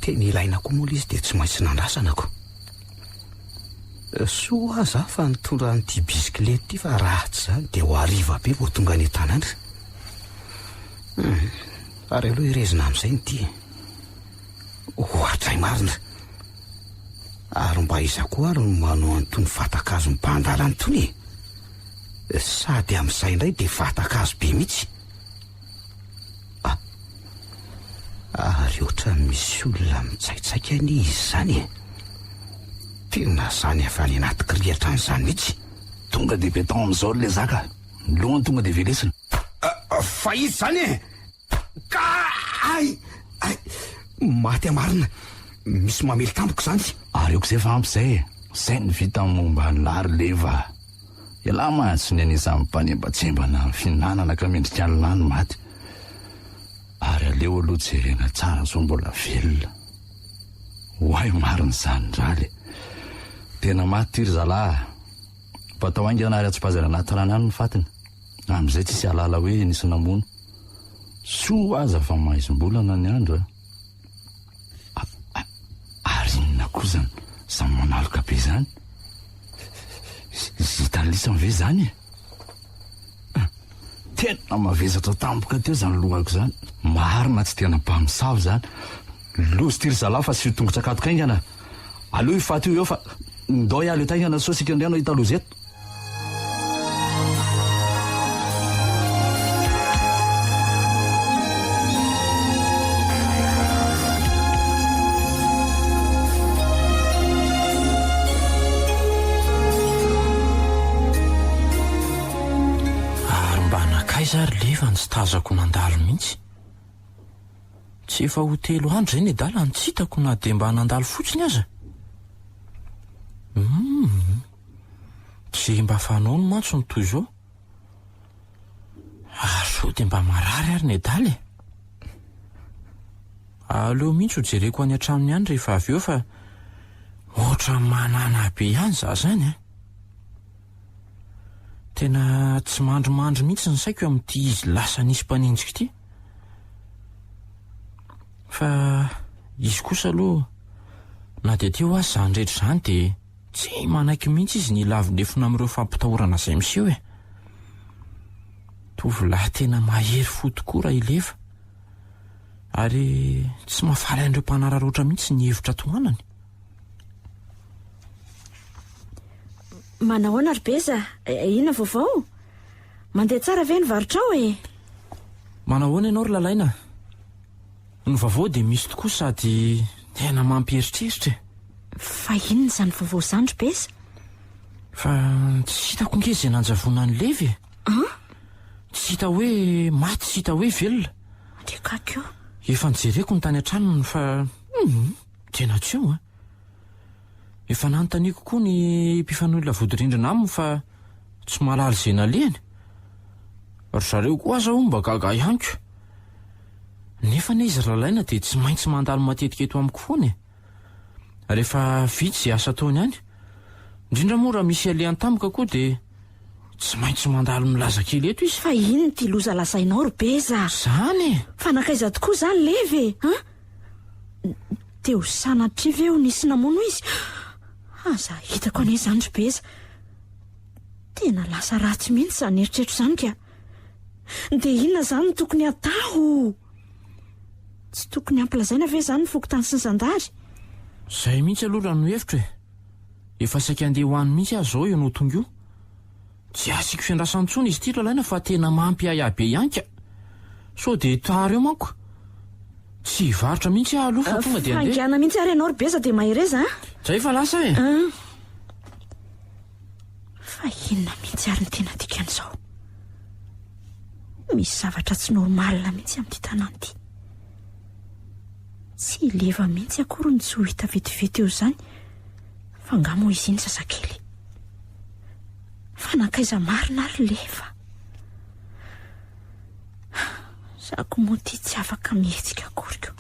tena ilaina koa moa izy de tsy maintsy nandrasanako. Soa aza fa nitondra n'ity bisikilety ty fa ratsy zany de ho ariva be vao tonga ny tanandra. Ary aloha irezina amin'izay nyty ohatray marina. Ary mba iza koa ary no manao antony vatakazo mipandalany tony sady amin'izay indray de vatakazo be mihitsy. Ary ohatrany misy olona mitsaitsaika ny izy zany tena zany efa ny anaty kirihatra an'izany mihitsy. Tonga de beton amin'izao le zaka lohany tonga de velesina. Fa izy zany ka maty amarina misy mamely tampoka zany. Ary eoko zay fa ampy zay ny vita momba ny lary leva ela mahatsy ny anisany mpanembatsembana finanana ka mendrika ny lany maty. Ary aleo aloha jerena tsara so mbola velona hoay marina zany draly tena maty tiry zalahy batao aingana ary atsipazana anaty rano any ny fatiny am'izay tsisy alala hoe nisy namono soa aza fa maizom-bolana ny andro ary inona koa zany samy manaloka be zany zitan'lisany ve zany tena mavezatra tampoka teo zany lohako zany marina tsy tena mpamosavy zany lozy tiry zalahy fa sy tongotra akatoka aingana aleo ifaty io eo fa ndao ialo taingana so sika ndray anao hita lozy eto. Zary lefa ny tsy tazako nandalo mihitsy tsy efa ho 3 andro zay ny dala ny tsy hitako na de mba nandalo fotsiny aza. Tsy mba fanao ny matso ny toy zao so de mba marary ary ny dala aleo mihitsy ho jereko any an-tranony any rehefa avy eo fa ohatra manana be ihany za zany tena tsy mandromandry mihitsy ny saiko amin'ity izy lasa nisy mpanenjika ity fa izy kosa aloha na de teo azy zany rehetra zany de tsy manaiky mihitsy izy ny lavinefina amin'ireo fampitahorana izay miseho tovolahy tena mahery fo tokoa raha ilefa ary tsy mahafaly an'ireo mpanararoatra mihitsy ny hevitra tohanany. Manahoana ry beza ina vaovao mandeha tsara ve ny varotrao Manahoana ianao ry lalaina ny vaovao de misy tokoa sady tena mampieritreritra fa inona zany vaovao zany ry beza fa tsy hitako nge zay nanjavona ny levy tsy hita hoe maty tsy hita hoe velona de kakeo efa nijereko ny tany an-tranony fa tena tsy eo efa nanontaniako koa ny mpifanolona vodirindrina aminy fa tsy malala izay nalehany ry zareo koa aza ho mba gaga ihaniko nefa ne izy lalaina de tsy maintsy mandalo matetika eto amiko foana rehefa vitsy asa taony any indrindra moa raha misy alehany tampoka koa de tsy maintsy mandalo milaza kely eto izy. fa ino ty loza lasainao robeza Zany fa nakaiza tokoa zany leve teo sanatry veo nisy namono izy aza hitako ane zany robeza tena lasa ratsy mihitsy zany eritreritro zany ka de inona zany no tokony atao tsy tokony ampilazaina ve zany ny fokotany sy ny zandary zay mihitsy aloha raha no hevitra efa saika andeha ho any mihitsy aho zao io no tonga io tsy asiko fiandrasantsony izy ty lalaina fa tena mampiayabe ianka so de tara eo manko tsy varotra mihitsy aho aloha fa tonga de andeha fangana mihitsy ary ianao robeza de mahereza zay fa lasa fa inona mihitsy ary ny tena dikan'izao misy zavatra tsy normalina mihitsy amin'ity tanàna ity tsy leva mihitsy akory ny tsy ho hita vetivety eo zany fa ngamo izy iny sasakely fa nakaiza marina ary leva zako moa ty tsy afaka mihetsika akoriko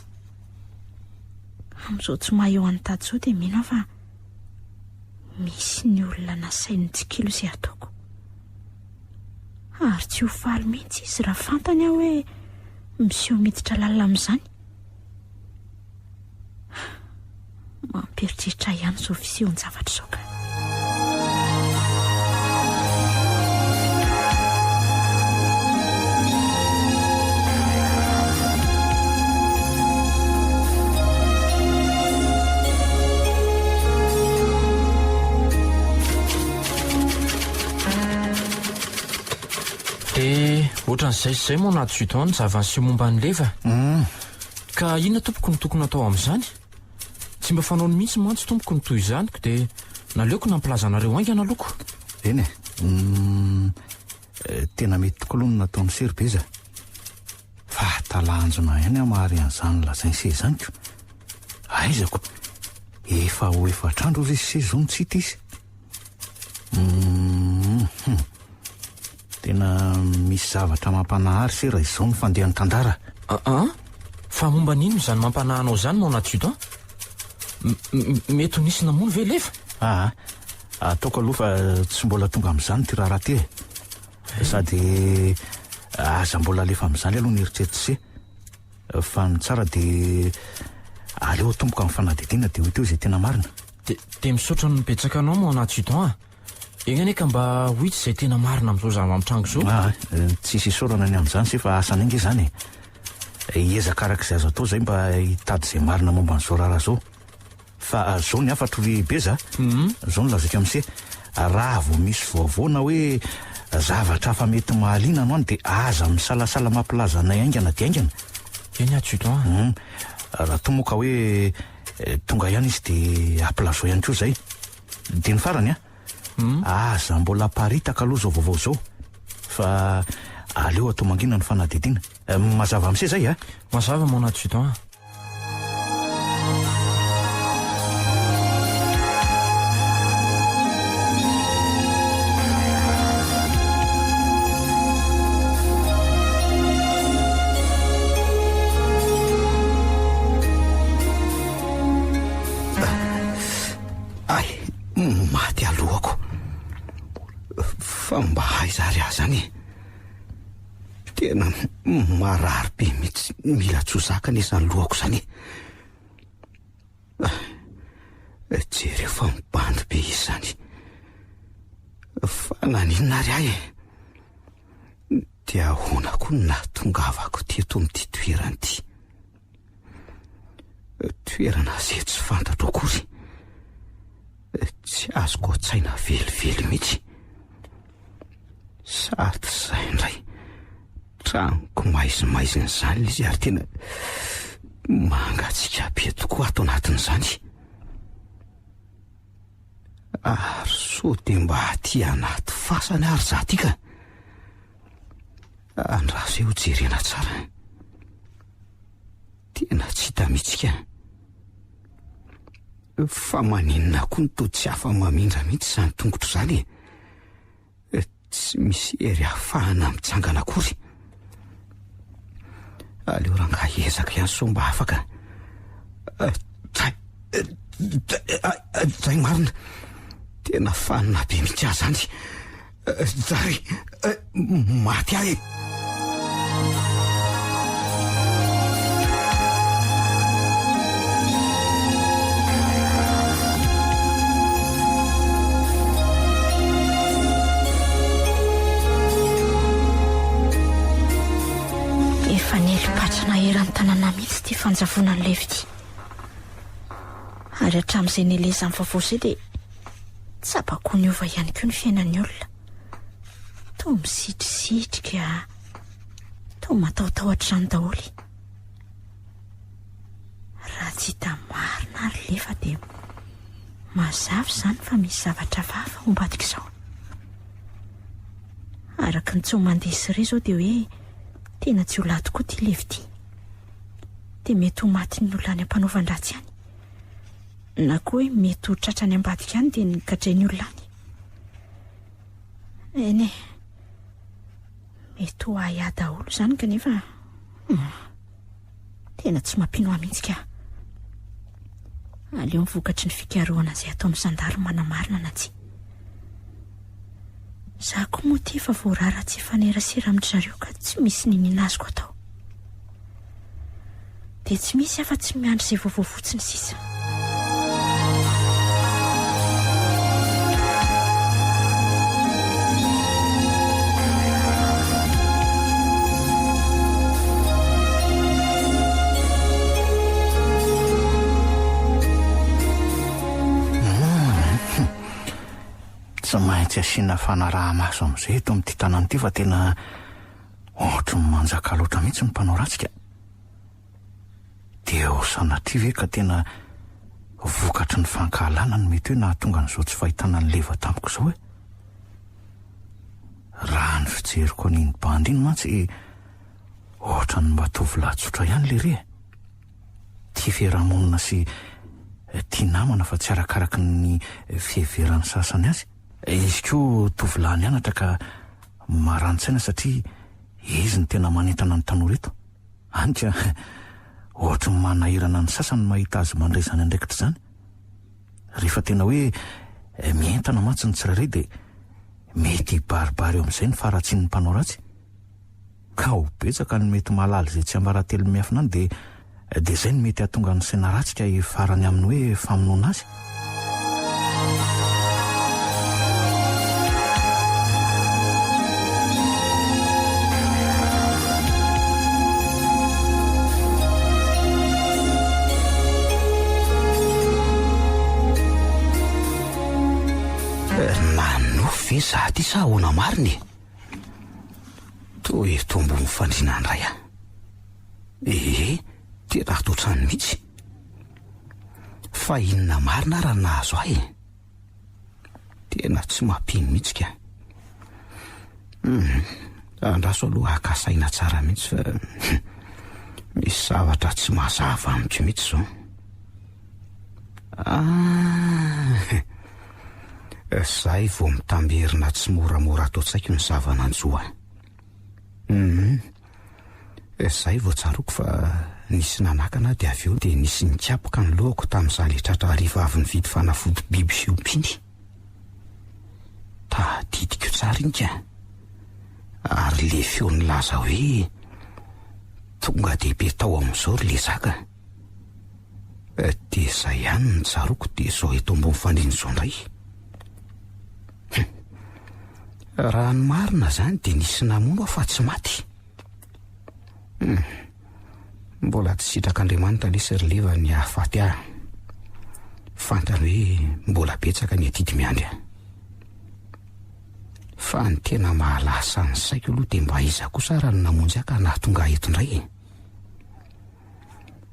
amin'izao tsy maha eo anytady zao dia mino aho fa misy ny olona nasainy tsikilo izay ataoko ary tsy ho faly mihitsy izy raha fantany aho hoe miseho miditra lalina amin'izany mampieritreritra ihany zao fisehony zavatra zao ka ohatran'izay sy zay moa anaty judan ny zavany sy momba ny leva ka inona tompoko ny tokony atao amin'izany tsy mba fanaony mihitsy mantsy tompoko ny toy izany ko dia naleoko nampilazanareo aingana loko eny tena mety tokoa aloha no natao amin'ny serbeza fa talanjona ihany aho mahary an'izany lazainy se izany ko aizako efa ho efatrandro izy se zao ny tsy hita izy tena misy zavatra mampanahary se raha izao ny fandehan'ny tandara fa momba n'ino izany mampanahanao zany mo anaty judan mety ho nisy namono ve lefa ataoko aloha fa tsy mbola tonga amin'izany ty raharaha ty sady aza mbola alefa amin'izany aloha ny eritreritry se fa ny tsara de aleo atomboka amin'ny fanadidina de ho teo izay tena marina de misaotra ny mipetsaka anao mo anaty judan egna ane ka mba ho itsy izay tena marina amin'izao zava-mitrango zao tsisy isorana ny amin'izany se fa asana inge zany iezaka arak'izay azo atao zay mba hitady izay marina momba n'izao raharaha zao fa zao ny afatro beza zao ny lazako amin'se raha vo misy voavoana hoe zavatra hafa mety mahaliana no any de aza misalasala mampilaza anay aingana de aingana eny ajudan raha tomoka hoe tonga ihany izy de ampilazao ihany koa zay de ny farany aza mbola paritaka aloha zao vaovao zao fa aleo atao mangina ny fanadidina mazava amin'se zay mazava mo anaty judan maty alohako fa mba haizary ahy zany tena marary be mihitsy mila tsozaka nezany lohako zany jery fa mibandy be izy zany fa naninona ary ahy dia ahonako na tongavako teto amin'ity toerana ty toerana zay tsy fantatro akory tsy azoko tsaina velively mihitsy sady zay indray tranoko maizimaiziny zany izy ary tena mangatsika be tokoa ato anatin'izany ary so de mba aty anaty fasany ary za ty ka andraso eo jerena tsara tena tsy hita mihitsika fa maninona koa ny to tsy hafa mamindra mihitsy zany tongotro zany tsy misy ery ahafahana mitsangana akory aleo ranga ezaka ihany so mba afaka zay marina tena fanina be mihitsy ahy zany Zary maty ahy. Efa nelo-patrana eran'ny tanàna mihitsy ty fanjavona ny levy ity, ary hatramin'izay nelezan'ny vaovao izay dia tsapako ny ova ihany koa ny fiainan'ny olona. Toa misitrisitrika, toa matahotahotra izany daholy. Raha tsy hita marina ary lefa dia mazava izany fa misy zavatra vafa ao ambadika izao. Araka ny tsoa mandeha sy ireo izao dia hoe tena tsy ho lahy tokoa ty levy ity, dia mety ho maty ny olona any ampanaovan-dratsy ihany, na koa hoe mety ho tratra ny ambadika ihany dia nikatray ny olona any. Eny e, mety ho ahy daholo izany kanefa tena tsy mampino mihitsy ka. Aleo mivokatry ny fikarohana izay ataon'ny sandary manamarina na tsy. Za koa moa ty efa voarara tsy fanerasera amin'ny zareo ka tsy misy ninina azoko atao, dia tsy misy afa tsy miandry izay vaovao fotsiny sisa. Tsy maintsy asiana fanaraha-maso amin'izay eto amin'ity tanàna ity fa tena ohatry ny manjaka loatra mihitsy ny mpanao ratsika. Dia ho sanatria ve ka tena vokatry ny fankahalana no mety hoe nahatonga an'izao tsy fahitana ny leva tamiko izao e. Raha ny fijeriko an'iny bandy iny mantsy ohatra ny mba tovolahy tsotra ihany le re. Tia fiarahamonina sy tia namana fa tsy arakaraky ny fiheveran'ny sasany azy. Izy koa tovolahy nianatra ka marantsaina satria izy ny tena manentana ny tanora eto. Anka ohatra ny manahirana ny sasany mahita azy mandray izany andraikitra izany. Rehefa tena hoe mientana mantsy ny tsirairay dia mety baribary eo amin'izay ny faratsian'ny mpanao ratsy. Ka ho betsaka ny mety malala izay tsy ambaratelo miafina any dia izay ny mety hahatonga ny saina ratsika farany amin'ny hoe famonoana azy. Ve za ty sa ahoana mariny? Toa tombo mifandrina andray aho. Tena hatotrany mihitsy. Fa inona marina raha nahazo ahy? Tena tsy mampino mihitsy ka. Andraso aloha hakasaina tsara mihitsy fa misy zavatra tsy mazava amiko mihitsy zao. Zay vao mitamberina tsy moramora atao tsaiko ny zava-nanjoa. Zay vao tsaroko fa nisy nanakana dia avy eo dia nisy nikapoka ny lohako tamin'izaho le tratra hariva avy nividy fanafody biby fiompiny. Tadidiko tsara iny ka. Ary le feo nilaza hoe tonga dehibe tao amin'izao ry le zaka. Dia izay ihany ny tsaroko dia izao eto ambony fandriana izao indray. Raha ny marina izany dia nisy namono fa tsy maty. Mbola tsy sitrak'Andriamanitra lesy ry leva ny hahafaty ahy. Fantany hoe mbola betsaka ny atidy miandry ahy. Fa ny tena mahalasa ny saiko aloha dia mba iza kosa raha ny namonjy ahy ka nahatonga eto indray.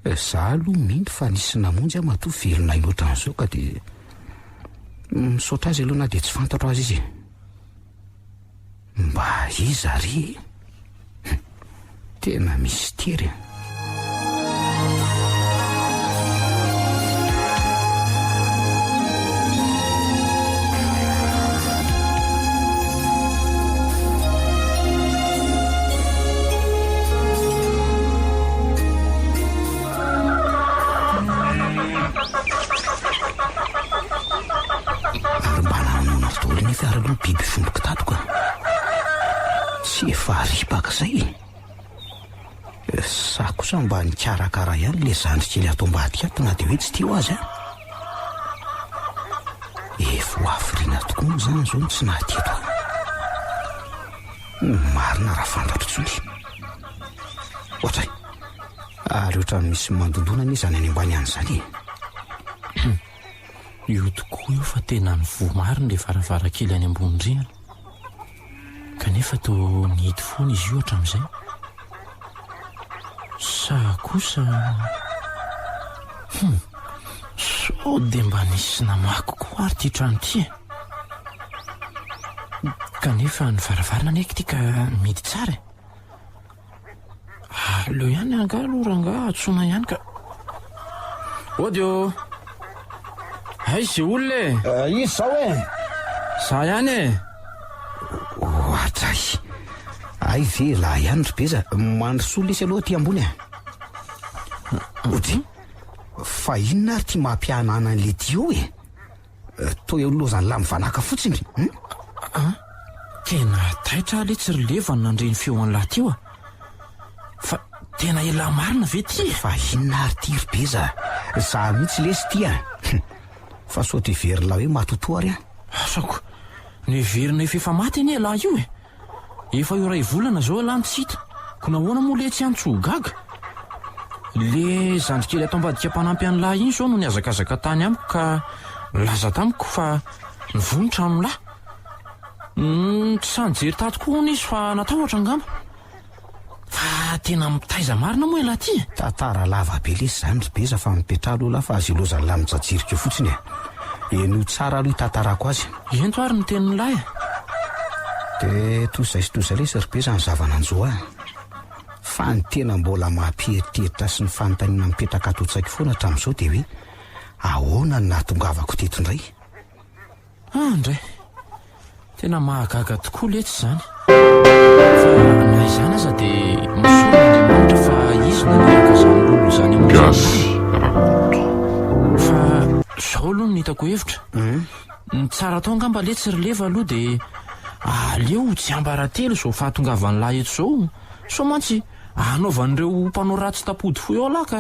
Za aloha mindry fa nisy namonjy ahy matoa velona inoatra an'izao ka dia misaotra azy aloha na dia tsy fantatro azy izy. Mba iza ry? Tena mistery. Ary mba nanona tolo ny fiara aloha biby fomboky tatoko. fa ripaka zay sa kosa mba nikarakara ihany le zandrikely ato ambadika ato na dia hoe tsy tio azy efa hoafiriana tokoa moa zany zao tsy nahateto marina raha fantatritsony ohatray ary ohatrany misy mandondona ny izany any ambany any izany io tokoa io fa tena ny vomariny le varavarakely any ambonindriana kanefa to nihity foana izy io hatramin'izay sa kosa so dia mba nisy namako koa ary ty trano ty kanefa ny varavarana neky ty ka midy tsara aleo ihany anga aloha ranga atsona ihany ka odio ay zay olona izy zao za ihany ohatray ay ve la ihany ry beza mandrosolona isy aloha ty ambony ody fa inona ary ty mampianana an'le ty eo to eo lozany la mivanaka fotsiny tena taitra le tsy rilevany nandreny feo an'lahy tyo fa tena ela marina ve ty fa inona ary ty ry beza za mihitsy lesy ty fa so ty verila hoe matotoa ary asako ny verina efa maty anie lahy io efa io ray volana zao lahy tsy hita ko nahoana moa le tsy antso gaga le zandrikely ato ambadika mpanampy any lahy iny zao no niazakazaka tany amiko ka laza tamiko fa nivonitra amin'lahy tsy sanjery tato koa izy fa natahotra angamba fa tena mitaiza marina moa lahy ty tantara lava be lesy zany ry beza fa mipetrahalo oloha fa azy lozany la mijajirika fotsiny eno tsara aloha hitantarako azy ento ary ny tenin'ny lahy dia tozay sy toza lesy ry beza ny zavananjoa fa ny tena mbola mampieritreitra sy ny fanontaniana mipetraka atotsaiko foana hatramin'izao dia hoe ahoana ny nahatongavako teto indray indray tena mahagaga tokoa letsy zany fa na izany aza dia misonaandriamanitra fa izy naniraka zany lolo zany fa zao aloha no hitako hevitra ny tsara tao angamba letsy rileva aloha dia aleo tsy ambaratelo zao fahatongavan'ny lahy eto zao so mantsy anaovan'ireo mpanao ratsy tapody fo eo lahy ka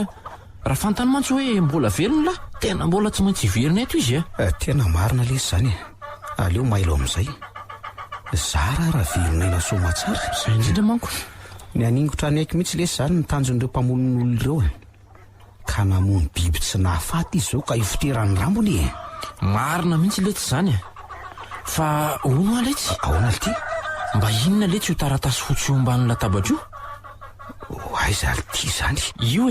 raha fantany mantsy hoe mbola veriny lahy tena mbola tsy maintsy verina eto izy tena marina lesy zany aleo mailo amin'izay zara raha velon'aina somatsara zay indrindra manko ny aningotra ny aiky mihitsy lesy zany ny tanjon'ireo mpamonon'olo ireo ka namony biby tsy nahafaty izy zao ka ifoteran'ny rambony marina mihitsy letsy zany fa ono aletsy ahoana ty mba inona letsy io taratasy fotsy io amban'ny latabatra io aiza ty zany io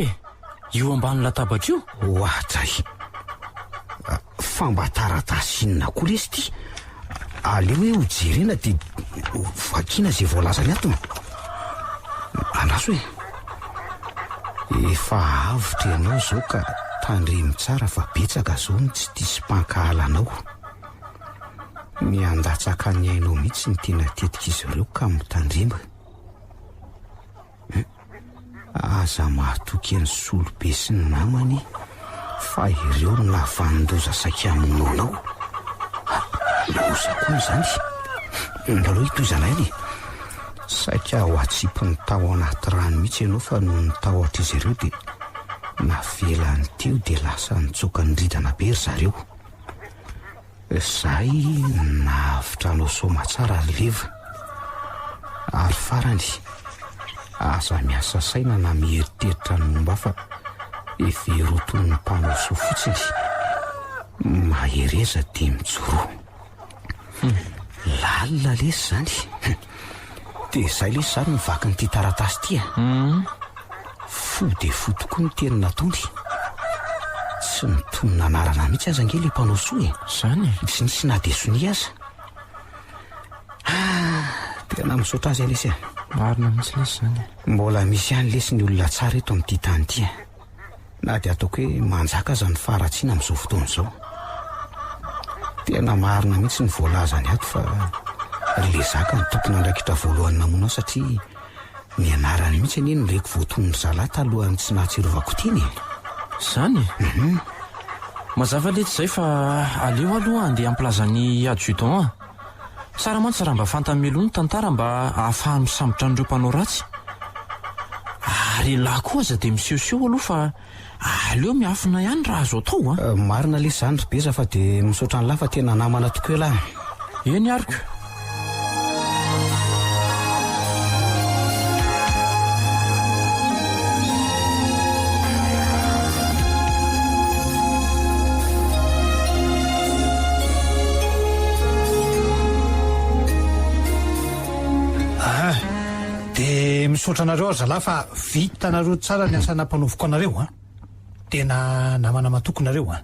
io amban'ny latabatra io ohatray fa mba taratasy inona koa lesy ty aleo hoe hojerena dia vakina zay voalazany ato anaso efa avotra ianao zao ka tandremy tsara fa betsaka zao ny tsy tisy mpankahala anao miandatsaka ny ainao mihitsy ny tena tetika izy ireo ka mitandrema aza mahatoky ny solobe sy ny namany fa ireo no lavanondoza saika aminao anao loza koa zany aloha hitozana iny saika ho atsipy ny tao anaty rano mihitsy ianao fa noho ny tao ohatra izy ireo dia navelany teo dia lasa nitsoka ny ridana be ry zareo zay nahavitra anao somatsara ry leva ary farany aza miasa saina na mieritreritra ny momba fa everotony ny mpanao so fotsiny mahereza dia mijoro lalina lesy zany dia zay lesy zany mivaky nyity taratasy ty fo dia fo tokoa ny teny nataony tsy mitonona anarana mihitsy aza nge le mpanao soa zany tsy nisy na dia soni aza tena misaotra azy lesy marina mihitsy lesy zany mbola misy ihany lesy ny olona tsara eto amin'ity tany ty na dia ataoko hoe manjaka aza ny faratsiana amin'izao fotoana izao tena marina mihitsy ny voalazany ato fa le zaka ny tompony andraikitra voalohany namonao satria ny anarany mihitsy anie nyreko voatonony zalahy talohany tsy nahatsirovako tiny zany mazava letsy zay fa aleo aloha andeha amplazany adjutant Sara mantsy raha mba fantamelony tantara mba ahafahany misambotra an'ireo mpanao ratsy. Ary lahy koa aza dia misehoseho aloha fa aleo miafina ihany raha azo atao a. Marina le zany ry beza fa dia misaotra ny lahy fa tena namana tokoa lahy. Eny ariko. Dia misaotra anareo azalahy fa vitanareo tsara ny asana mpanovoko anareo a. Tena namana matokonareo a.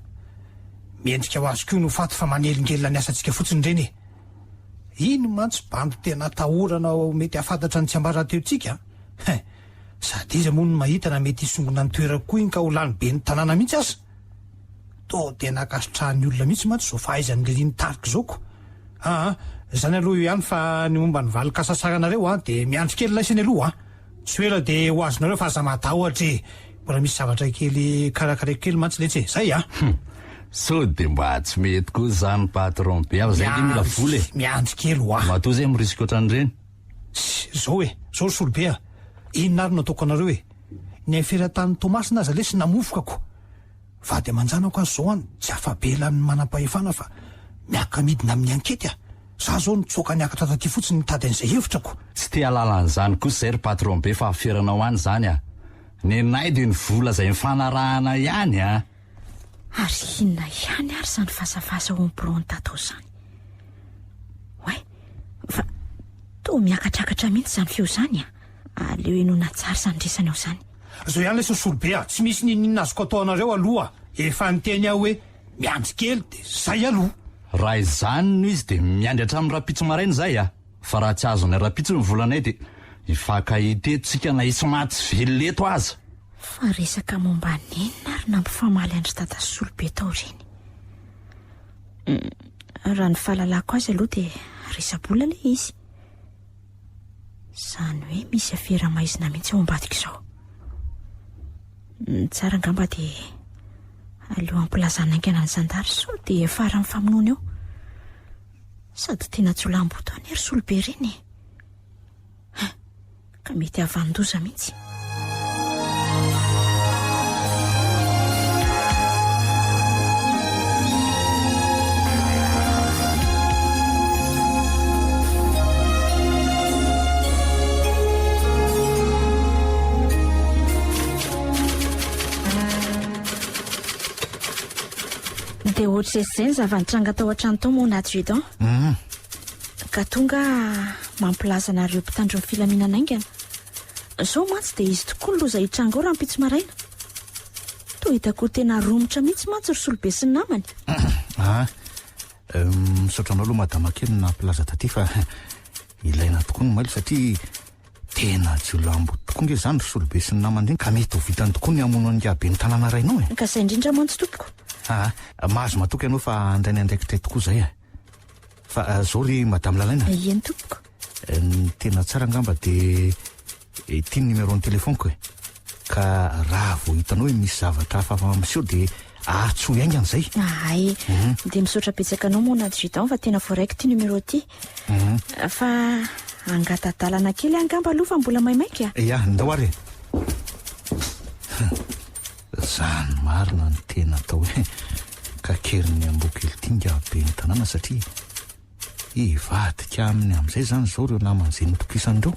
Miendrika ho azo koa no faty fa manelingelina ny asantsika fotsiny ireny. Ino mantsy bandy tena tahorana mety hafantatra ny tsy ambara teo tsika. Sady izy moa no mahita na mety hisongona ny toerako koa iny ka ho lany be ny tanàna mihitsy aza. To tena akasitrahan'ny olona mihitsy mantsy zao fahaizan'ny leliny tarika zaoko. Zany aloha io ihany fa ny momba ny valikasasaranaareo a dia miandry kely laisany aloha a. Tsy hoe dia ho azonareo fa aza matahotra mbola misy zavatra kely karakaraiko kely mantsy letsy zay a. So dia mba tsy mety koa zany patron be av zay dia mila vola miandry kely ho a. matoa zay mirisika ohatran'ireny. Zao zao solobe a. Inona ary no ataoko anareo ny feran-tany Tomasina aza lesy namofokako. Vady aman-janako azy zao any tsy afabelan'ny manam-pahefana fa miaka midina amin'ny ankety a. Za zao nitsoaka niakatra taty fotsiny mitady an'izay hevitrako. Tsy te halalan'izany koa zay ry patron be fa aferanao any zany a. Ny nay dia ny vola zay mifanarahana ihany a. Ary inona ihany ary zany fasafasa ho mpiroany tatao zany. Oe, fa to miakatrakatra mihitsy zany feo zany a. Aleo enona tsara zany resany ao zany. Zao ihany lesy solobe a. Tsy misy ninona azoko atao anareo aloha. Efa niteny aho hoe miandry kely dia zay aloha. Raha izany no izy dia miandry hatramin'ny rapitso maraina zay a. Fa raha tsy azonay rapitso ny volanay dia hifankahitetontsika na isy maty velleto aza. Fa resaka momba nenina ary nampifamaly andry tata solobe tao ireny. Raha ny fahalalako azy aloha dia resabola le izy. Zany hoe misy afera-maizina mihitsy ao ambadika izao. Tsara angamba dia aleo ampilazana aingana ny zandary sao dia farany famonoana eo. Sady tena tsy olam-botany ery solobe ireny. Ka mety havandoza mihitsy. Dia ohatr' izay ny zavanitranga tao an-trano tao mon adjudant. Ka tonga mampilaza anareo mpitandro ny filaminana aingana. Zao mantsy dia izy tokoa ny loza hitranga ao raha mpitso maraina. To hitako tena romotra mihitsy mantsy ry solobe sy ny namany. Misaotra anao aloha madama kely nampilaza taty fa ilaina tokoa ny mailo satria tena jiolambo tokoa nge zany ry solobe sy ny namany reny ka mety ho vitany tokoa ny amono ny abe ny tanàna rainao Ka izay indrindra mantsy tompoko. Mahazo matoka ianao fa andrainy andraikitray tokoa zay fa zao ry madame lalaina. Eny tompoko. Ny tena tsara angamba dia ity ny numéro ny telefoniko ka raha vao hitanao hoe misy zavatra hafa miseho dia atsoy aingana zay. Ay, dia misaotra betsaka anao mon adjudant fa tena voaraiko ity numéro ity. Fa angatadalana kely angamba aloha fa mbola maimaika. Ya, ndao ary. Zany marina ny tena atao hoe kakeriny ambokely tinga be ny tanàna satria ivadika aminy amin'izay zany zao reo naman'izay notokisandreo.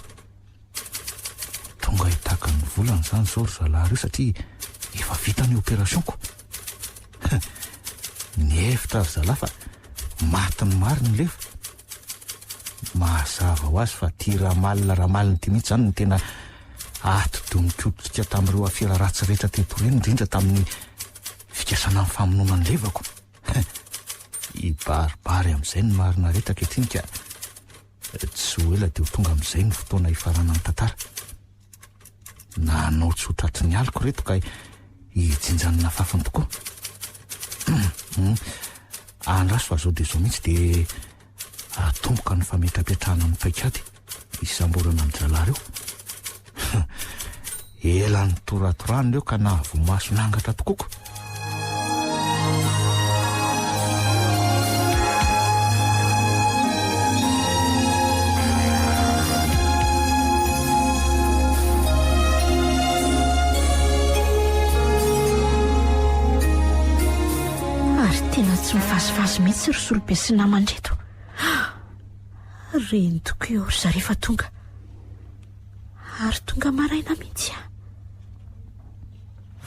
Tonga hitaka ny volany zany zao ry zalahy reo satria efa vita ny opérationko. Ny efitra ry zalahy fa maty ny mariny lefa. Mahazava ho azy fa ty rahamaliny ty mihitsy zany ny tena atodonikodrika tamin'ireo afera ratsy rehetra teto reny indrindra tamin'ny fikasana ny famonoana ny levako. Ibaribary amin'izay ny marina rehetra kehitriny ka tsy ho ela dia ho tonga amin'izay ny fotoana hifarana ny tantara. Nanao tsy ho tratry ny aliko reto ka hijinjanona fafiny tokoa. Andraso fa zao dia zao mihitsy dia atomboka ny fametrapetrahana amin'ny paikady isamborana amin'ny zalahy reo. Elan'ny toratorany reo ka nahavomaso nangatra tokoako. tsy mifazifazy mihitsy ry solobe sy namandreto. Reny tokoa eo ry zarefa tonga, ary tonga maraina mihitsy a.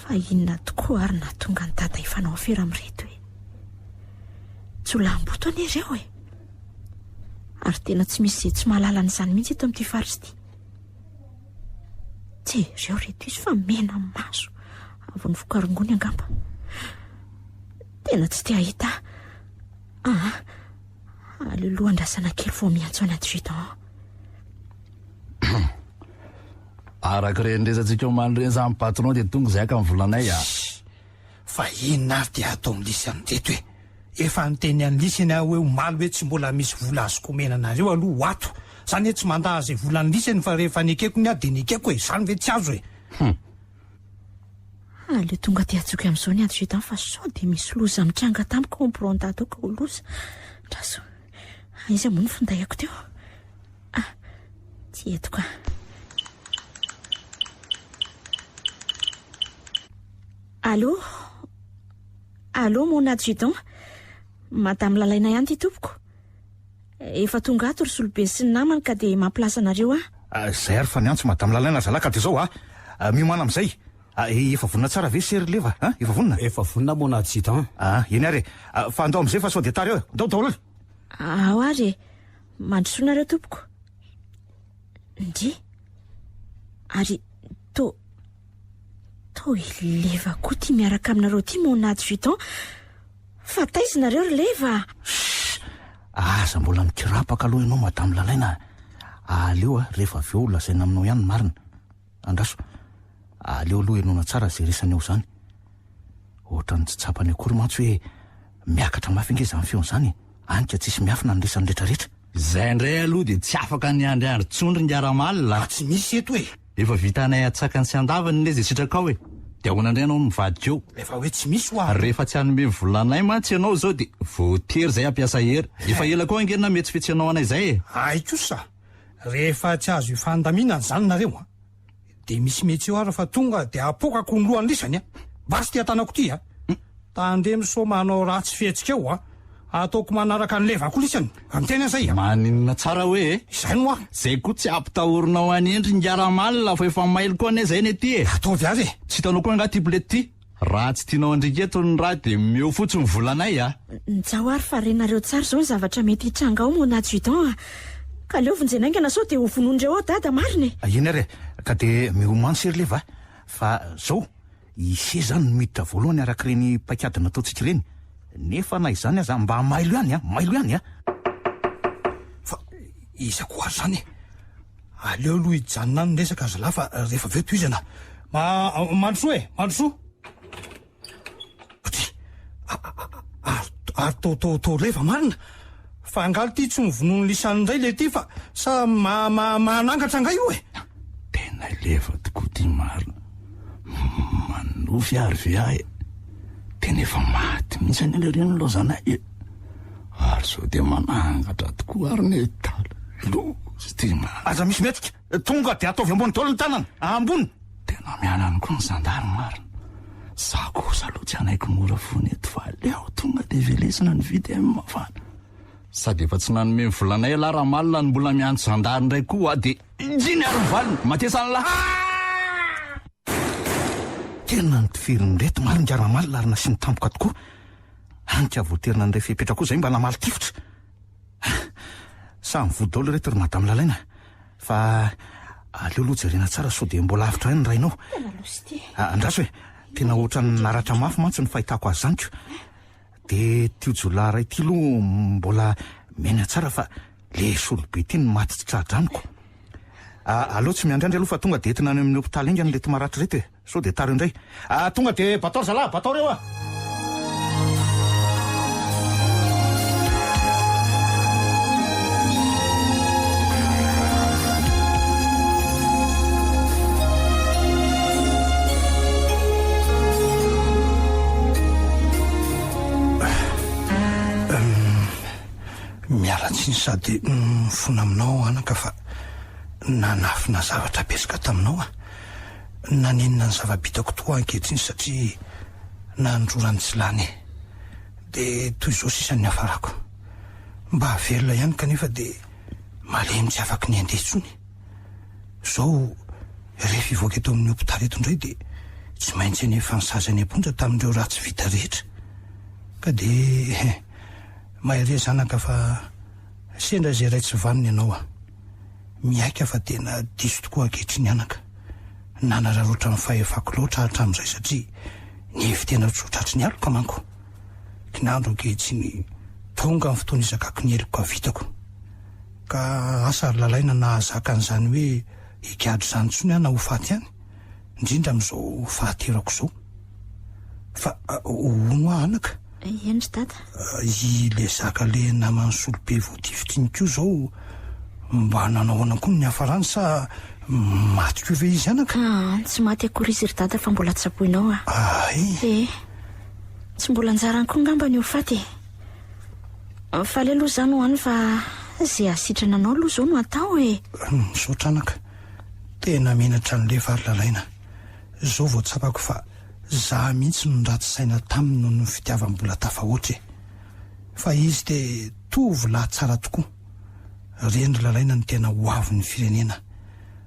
Fa inona tokoa ary na tonga ny dada hifanao afera amin'ireto hoe tsolamboto anie ireo e. Ary tena tsy misy izay tsy mahalala n'izany mihitsy eto amin'ity faritsy ity. Tsy ireo reto izy fa mena maso avy ny vokarongony angamba. Tena tsy te ahita. Aloloha andrasana kely vao miantso any adjudan. Araka ireny resantsika omaly ireny izany patron dia tonga izay ka mivolanay a. Fa inona ary dia atao milisy amin'reto hoe efa niteny any lisany hoe omaly hoe tsy mbola misy vola azoko menanareo aloha ato. Zany hoe tsy mandaha izay vola ny lisany fa rehefa nikeko ny a dia nikeko e. Zany ve tsy azo e. Le tonga ty atsoky amin'izao ny adjudan fa sao dia misy loza mitranga tamiko comprontato ka ho loza. Traso, izy moa ny findahako teo. Tsy eto ka. Allô? Allô mon adjudant? Madame lalaina ihany ty tompoko. Efa tonga ato ry solobe sy ny namany ka dia mampilasy anareo Zay ary fa niantso madame lalaina zalaka dia zao miomana amin'izay. Efa vonina tsara ve sery leva? Efa vonina? Efa vonina mona adjudan. Eny ary fa andao amin'izay fa sao dia tary eo. Andao daholo. Ao ary mandrosoanareo tompoko. Ndry? Ary to ileva koa ty miaraka aminareo ty mona adjudan. Fa taizinareo ry leva. Aza mbola mikirapaka aloha ianao madame lalaina. Aleo rehefa avy eo lazaina aminao ihany marina. Andraso, aleo aloha ianona tsara izay resany eo izany. Ohatra ny tsy tsapany akory mantsy hoe miakatra mafy inge izany feony izany. Anika tsisy miafina ny resany rehetrarehetra. Izay indray aloha dia tsy afaka ny andriandry tsondry ngiaramalina. Tsy misy eto e. Efa vitanay atsakany sy andavany ilay izay sitraka ao e. Dia ahoana indray ianao mivadika eo. Efa hoe tsy misy ho Rehefa tsy hanome volanay mantsy ianao izao dia voatery izay ampiasa hery. Efa ela koa angelina mety fetsy ianao anay izay e. Ay kosa. Rehefa tsy azo ifandaminana zany nareo dia misy metsy eo ary fa tonga dia apokako ny lohany lisany Basy ty atanako ty tandremy so manao ratsy fihetsika eo ataoko manaraka ny levako lisany am'tena zay maninona tsara hoe izay no zay koa tsy ampitahorina ho any endry ngaramalina fa efa mailo koa anay zay ny ety ataovy azy tsy hitanao koa angaty bolety ty raha tsy tianao andrika eto ny raha dia meo fotsiny volanay njaho ary fa renareo tsara zao ny zavatra mety hitranga ao mona adjudan ka leo vonjenaingana sao dia ho vonondreo ao dada mariny iny ary ka dia miomano sery leva fa zao ise zany no miditra voalohany araka ireny paikady nataontsika ireny nefa na izany aza mba mailo ihany fa izako ary zany aleo aloha hijanona ny resaka zalahy fa rehefa aveo toizana mandroso ary to leva marina fa angaly ty tsy mivonony lisany indray le ty fa sa manangatra nga io tena leva tokoa ty marina manofy ary ve ahy tena efa maty mihitsy any le reny lozanay ary sao dia manangatra tokoa ary netala lozy ty aza misy metrika tonga dia ataovy ambony taolo ny tanana ambony tena mianany koa ny zandary marina za kosa aloha tsy anaiko mora fony eto fa leo tonga dia velesina ny vidy amin'ny mafana sady efa tsy nanome volanay la raha malina ny mbola miantso zandary indray koa dia injiny ary valiny matesany lahy tena nytifiry reto maro ngiaramalina ary nasy ny tampoka tokoa anika voaterina n'indray fepetra koa zay mba namaly tifotra samy vody daholo reto ry madame lalaina fa aleo aloha jerena tsara sao dia mbola avitra any ny rainao andraso hoe tena ohatra ny naratra mafy mantsy ny fahitako azy zaniko dia tio jolahy ray ty aloha mbola mena tsara fa le solobe ty ny maty tsy tradraniko aleo tsy miandry andry aloha fa tonga dia entina any amin'ny hopitaly ingany le tomaratra reto sao dia taro indray tonga dia batao zalahy batao reo mialatsiny sady mifona aminao anaka fa nanafina zavatra pesaka taminao nanenina ny zavabitako tokoa ankehitriny satria nandrorany tsy lany dia toy izao sisan'ny hafarako mba havelona ihany kanefa dia malemy tsy afaka ny andehitsony izao rehefa ivoaka eto amin'ny hopitaly eto indray dia tsy maintsy ny fanisazany amponja tamin'ireo raha tsy vita rehetra ka dia mahare zanaka fa sendra izay ray tsy vaniny ianao miaika fa tena diso tokoa ankehitriny anaka nanararoatra amin'ny fahefako loatra hatramin'izay satria ny evy tena tsotratry ny aloka manko kinandro ankehitriny tonga amin'ny fotoana izakako ny eloko avitako ka asa lalaina nahazaka an'izany hoe hikadro izany tsony na ho faty ihany indrindra amin'izao fahaterako izao fa ono ah anaka eny ry dada ile zaka le namany solobe voatifitry ny koa izao mba nanaoana koa ny hafarany sa maty koa ve izy anaka tsy maty akory izy ry dada fa mbola tsapoinao ay tsy mbola anjarany koa ngamba ny ho faty fa le aloha zany ho any fa zay asitrana anao aloha zao no atao misaotra anaka tena menatra n'le vary lalaina zao vao tsapako fa za mihitsy no ratsy saina taminy no ny fitiavam-bola tafahoatra fa izy dia tovolahy tsara tokoa rendry lalaina ny tena ho avin'ny firenena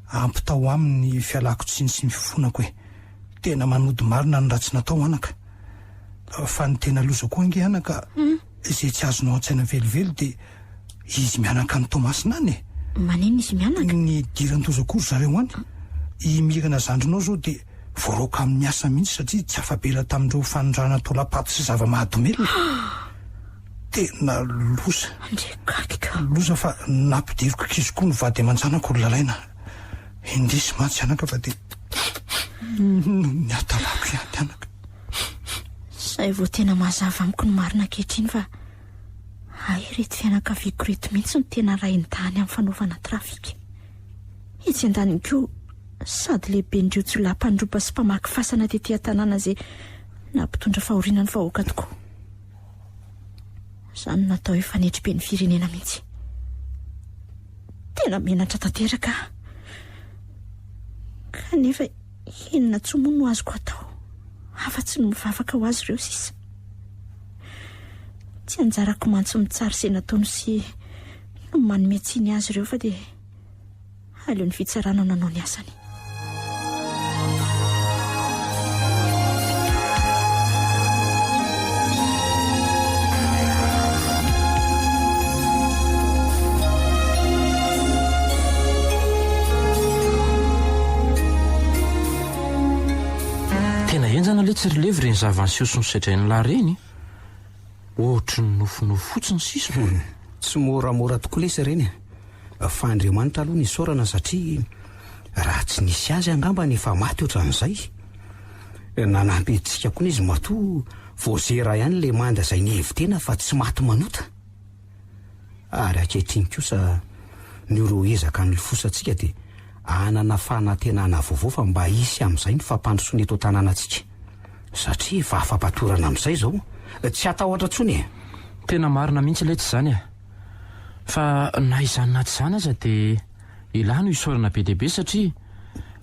ampitao aminy fialako tsiny sy ny fifonako tena manody marina ny ratsy natao anaka fa ny tena loza koa ange anaka izay tsy azonao an-tsaina velively dia izy mianaka ny tomasina any manino izy mianaka ny diran-tozakory zareo any imirana zandrinao zao dia voaroaka amin'ny asa mihitsy satria tsy afabela tamin'ireo fanondrana tolapaty sy zava-mahadomelona tena loza fa nampidiriko kizy koa ny vady aman-janako ry lalaina indrisy matsy anaka fa dia ny atalako ihany anaka zay vao tena mahazava amiko ny marina ankehitriny fa reto fianakaviako reto mihitsy no tena rain-tany amin'ny fanaovana trafika itsy an-daniny koa sady lehibe ndreo tsy lampandropa sy mpamaky fasana tetỳ an-tanàna zay nampitondra fahoriana ny vahoaka tokoa izany natao hoe fanetri-be ny firenena mihitsy tena menatra tanteraka kanefa inona tsy moa no azoko atao afa-tsy no mivavaka ho azy ireo sisa tsy anjarako mantso mitsary izay nataony sy no manome tsiny azy ireo fa dia aleo ny fitsarana nanao ny asany tena enjana le tsy rilevy reny zavany siosony sadrainy lahy reny ohatry ny nofonofo fotsiny sisa tsy moramora tokoa lesy ireny fa Andriamanitra aloha ny saorana satria raha tsy nisy azy angamba ny efa maty ohatran'izay nanampy antsika koa izy matoa voazera ihany le manda izay ny hevi tena fa tsy maty manota ary ankehitriny kosa ny ro ezaka ny lofosantsika dia anana fanantenana vaovao fa mba hisy amin'izay ny fampandrosony eto an-tanànantsika satria efa afa-patorana amin'izay izao tsy atahotra ntsony tena marina mihitsy ilay tsy izany fa na izany na tsy izany aza dia ilàno hisaorana be dehibe satria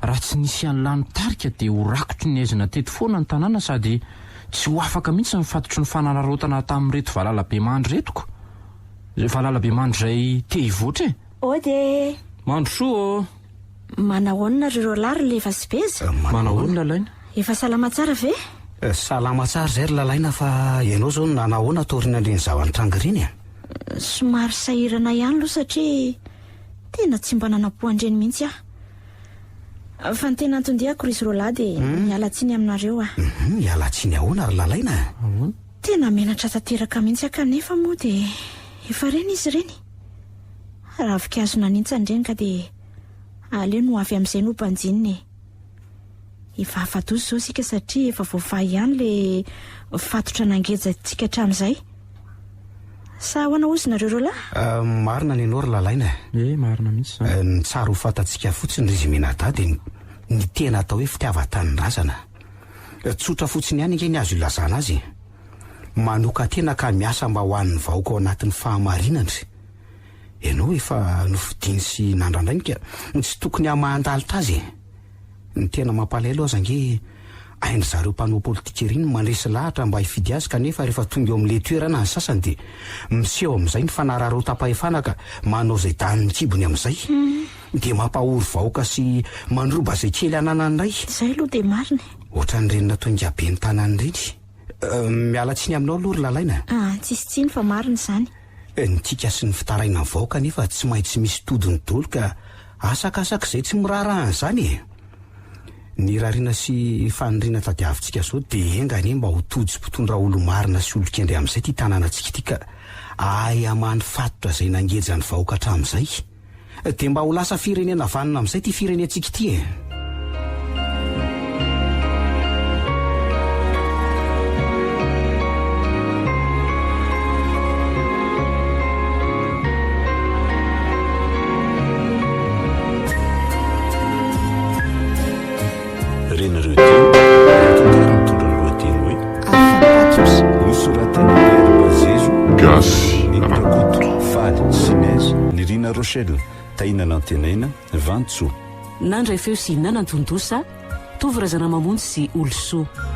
raha tsy nisy an'lany tarika dia ho rakotry ny aizina teto foana ny tanàna sady tsy ho afaka mihitsy mifatotry ny fananarotana tamin'reto valalabe mandry retoko valalabe mandry izay te hivoatra de mandro soa manahoana reo lary le efa sipeza manahoana lalaina efa salama tsara ve salama tsara zay ry lalaina fa ianao zao nanahoana taorina ndreny zavantrangiriny somary sahirana ihany aloha satria tena tsy mba nanampoandreny mihitsy fa ny tena antondiako ry izy roalahy dia mialatsiny aminareo mialatsiny ahoana ry lalaina tena menatra tanteraka mihitsy akanefa moa dia efa reny izy reny raha vikazo nanintsandreny ka dia aleo no avy amin'izay no mpanjininy efa afatozy izao sika satria efa voavaha ihany le fatotra nangejantsika hatramin'izay sa ahoana ozy nareo reo lahy marina ny anao ry lalaina marina mihitsy ny tsara ho fantatsika fotsiny ry zimenada dia ny tena atao hoe fitiavan-taninrazana tsotra fotsiny ihany inge ny azo ilazana azy manoka tena ka miasa mba ho an'ny vahoaka ao anatin'ny fahamarinandry ianao efa nofidiny sy nandrandainika tsy tokony hamahandalitra azy ny tena mampalahelo aza ange ainy zareo mpanao politika iriny mandresy lahatra mba hifidy azy kanefa rehefa tonga eo amin'le toerana ny sasany dia miseho amin'izay ny fanarareo tapahefana ka manao izay daniny kibony amin'izay dia mampahory vahoaka sy mandroba izay kely ananany indray izay aloha dia marina ohatran'ireny natonga be ny tanany ireny mialatsiny aminao aloha ry lalaina tsisy tsiny fa marina izany ny tika sy ny fitaraina ny vahoaka nefa tsy maintsy misy todiny dolo ka asakasaka izay tsy mirarahana izany ny rariana sy fanirina tadiavintsika zao dia engany mba ho tody sy mpitondra olo marina sy olokendry amin'izay ty tanànantsika ity ka ay amany fatotra izay nangeja ny vahoaka hatramin'izay dia mba ho lasa firenena vanina amin'izay ty firenentsika ity renareo teo mitondra lohateny hoe afapatos nosoratany Bazezo gasy rakoto faly sinaizy ny Rina Rochelle taina lantenaina vantso nandray feo sy hinana ndondosa tovyrazana mamonjy sy olosoa